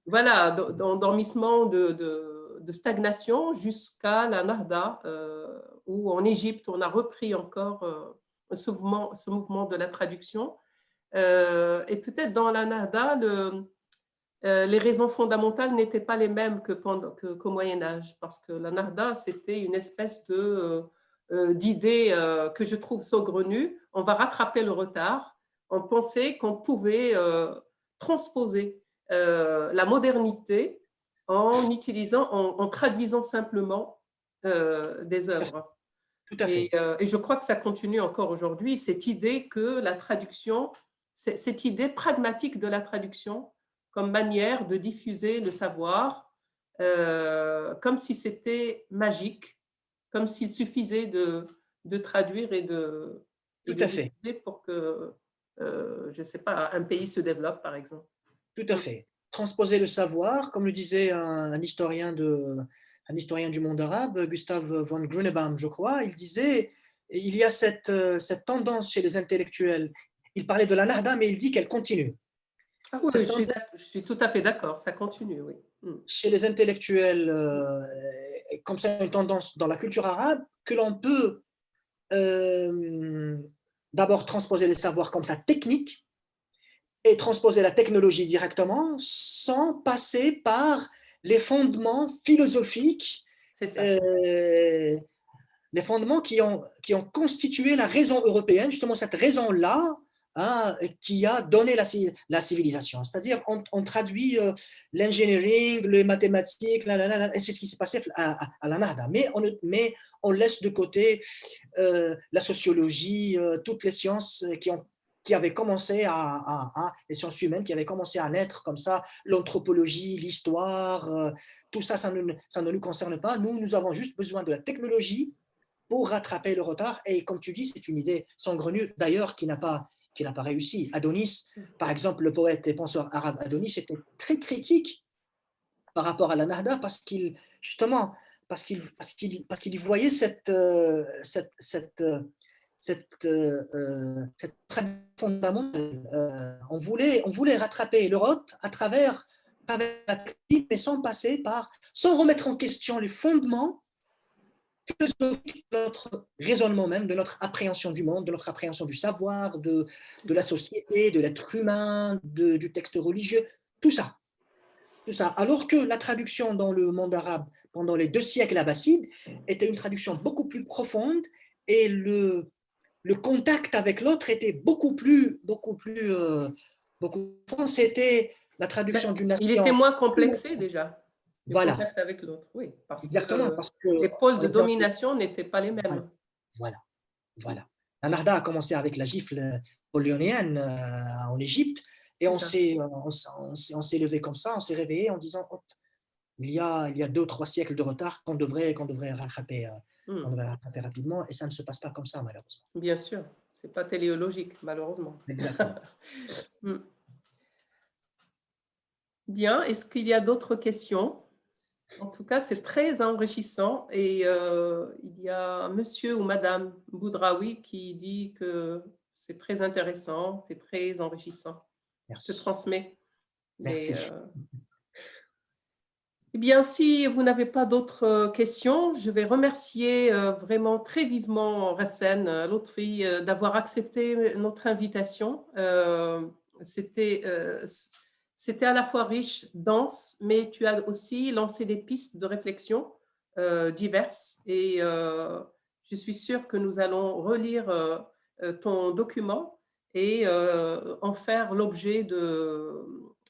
voilà, d'endormissement, de stagnation jusqu'à la Nahda, où en Égypte, on a repris encore ce mouvement de la traduction. Et peut-être dans la Nahda, les raisons fondamentales n'étaient pas les mêmes qu'au Moyen-Âge, parce que la Nahda, c'était une espèce d'idée que je trouve saugrenue. On va rattraper le retard. On pensait qu'on pouvait transposer la modernité en traduisant simplement des œuvres. Tout à fait. Et je crois que ça continue encore aujourd'hui, cette idée que la traduction, cette idée pragmatique de la traduction comme manière de diffuser le savoir, comme si c'était magique, comme s'il suffisait de traduire et de diffuser pour que, je ne sais pas, un pays se développe, par exemple. Tout à fait. Transposer le savoir, comme le disait un historien du monde arabe, Gustav von Grünebaum, je crois, il disait, il y a cette tendance chez les intellectuels. Il parlait de la nahda, mais il dit qu'elle continue. Ah oui, je suis tout à fait d'accord, ça continue, oui. Chez les intellectuels, comme ça, une tendance dans la culture arabe, que l'on peut d'abord transposer les savoirs comme ça techniques et transposer la technologie directement sans passer par les fondements philosophiques, les fondements qui ont constitué la raison européenne, justement cette raison-là, qui a donné la civilisation. C'est-à-dire, on traduit l'engineering, les mathématiques, et c'est ce qui s'est passé à la Nahda. Mais on laisse de côté la sociologie, toutes les sciences qui avaient commencé les sciences humaines qui avaient commencé à naître comme ça, l'anthropologie, l'histoire, tout ça, ça ne nous concerne pas. Nous avons juste besoin de la technologie pour rattraper le retard. Et comme tu dis, c'est une idée saugrenue, d'ailleurs, qui n'a pas réussi. Adonis, par exemple, le poète et penseur arabe Adonis était très critique par rapport à la Nahda parce qu'il y voyait cette tradition fondamentale. On voulait rattraper l'Europe à travers la technique, mais sans remettre en question les fondements philosophique de notre raisonnement même, de notre appréhension du monde, de notre appréhension du savoir, de la société, de l'être humain, du texte religieux, tout ça. Alors que la traduction dans le monde arabe pendant les 2 siècles abbassides était une traduction beaucoup plus profonde et le contact avec l'autre était beaucoup plus c'était la traduction d'une nation. Il était moins complexé déjà. Voilà. Contact avec l'autre, oui. Exactement. Parce que les pôles de domination n'étaient pas les mêmes. Voilà. La Nahda a commencé avec la gifle napoléonienne en Égypte et on s'est levé comme ça, on s'est réveillé en disant il y a 2 ou 3 siècles de retard qu'on devrait rattraper rapidement et ça ne se passe pas comme ça malheureusement. Bien sûr, ce n'est pas téléologique malheureusement. Exactement. Bien, est-ce qu'il y a d'autres questions? En tout cas, c'est très enrichissant et il y a monsieur ou madame Boudraoui qui dit que c'est très intéressant, c'est très enrichissant. Merci. Je transmets. Merci. Eh bien, si vous n'avez pas d'autres questions, je vais remercier vraiment très vivement Rassen Lotfi d'avoir accepté notre invitation. C'était à la fois riche, dense, mais tu as aussi lancé des pistes de réflexion diverses et je suis sûre que nous allons relire ton document et en faire l'objet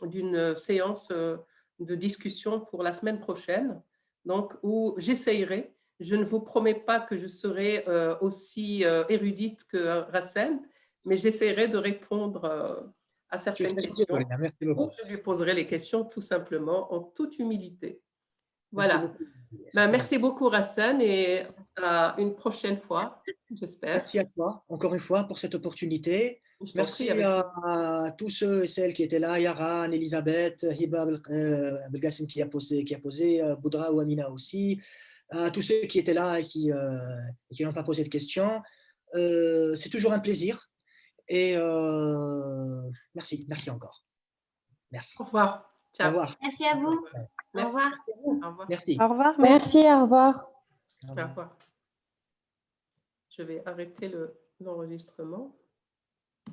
d'une séance de discussion pour la semaine prochaine, donc où j'essayerai. Je ne vous promets pas que je serai aussi érudite que Rassen, mais j'essaierai de répondre à certaines questions. Merci beaucoup. Je lui poserai les questions tout simplement en toute humilité. Voilà. Merci beaucoup Rassen et à une prochaine fois, j'espère. Merci à toi encore une fois pour cette opportunité. Merci à tous ceux et celles qui étaient là, Yaran, Elisabeth, Hiba Belgassim qui a posé, Boudra ou Amina aussi, à tous ceux qui étaient là et qui n'ont pas posé de questions. C'est toujours un plaisir. Et merci encore. Merci. Au revoir. Ciao. Au revoir. Merci à vous. Merci. Au revoir. Au revoir. Merci. Au revoir. Merci, au revoir. Au revoir. Je vais arrêter l'enregistrement.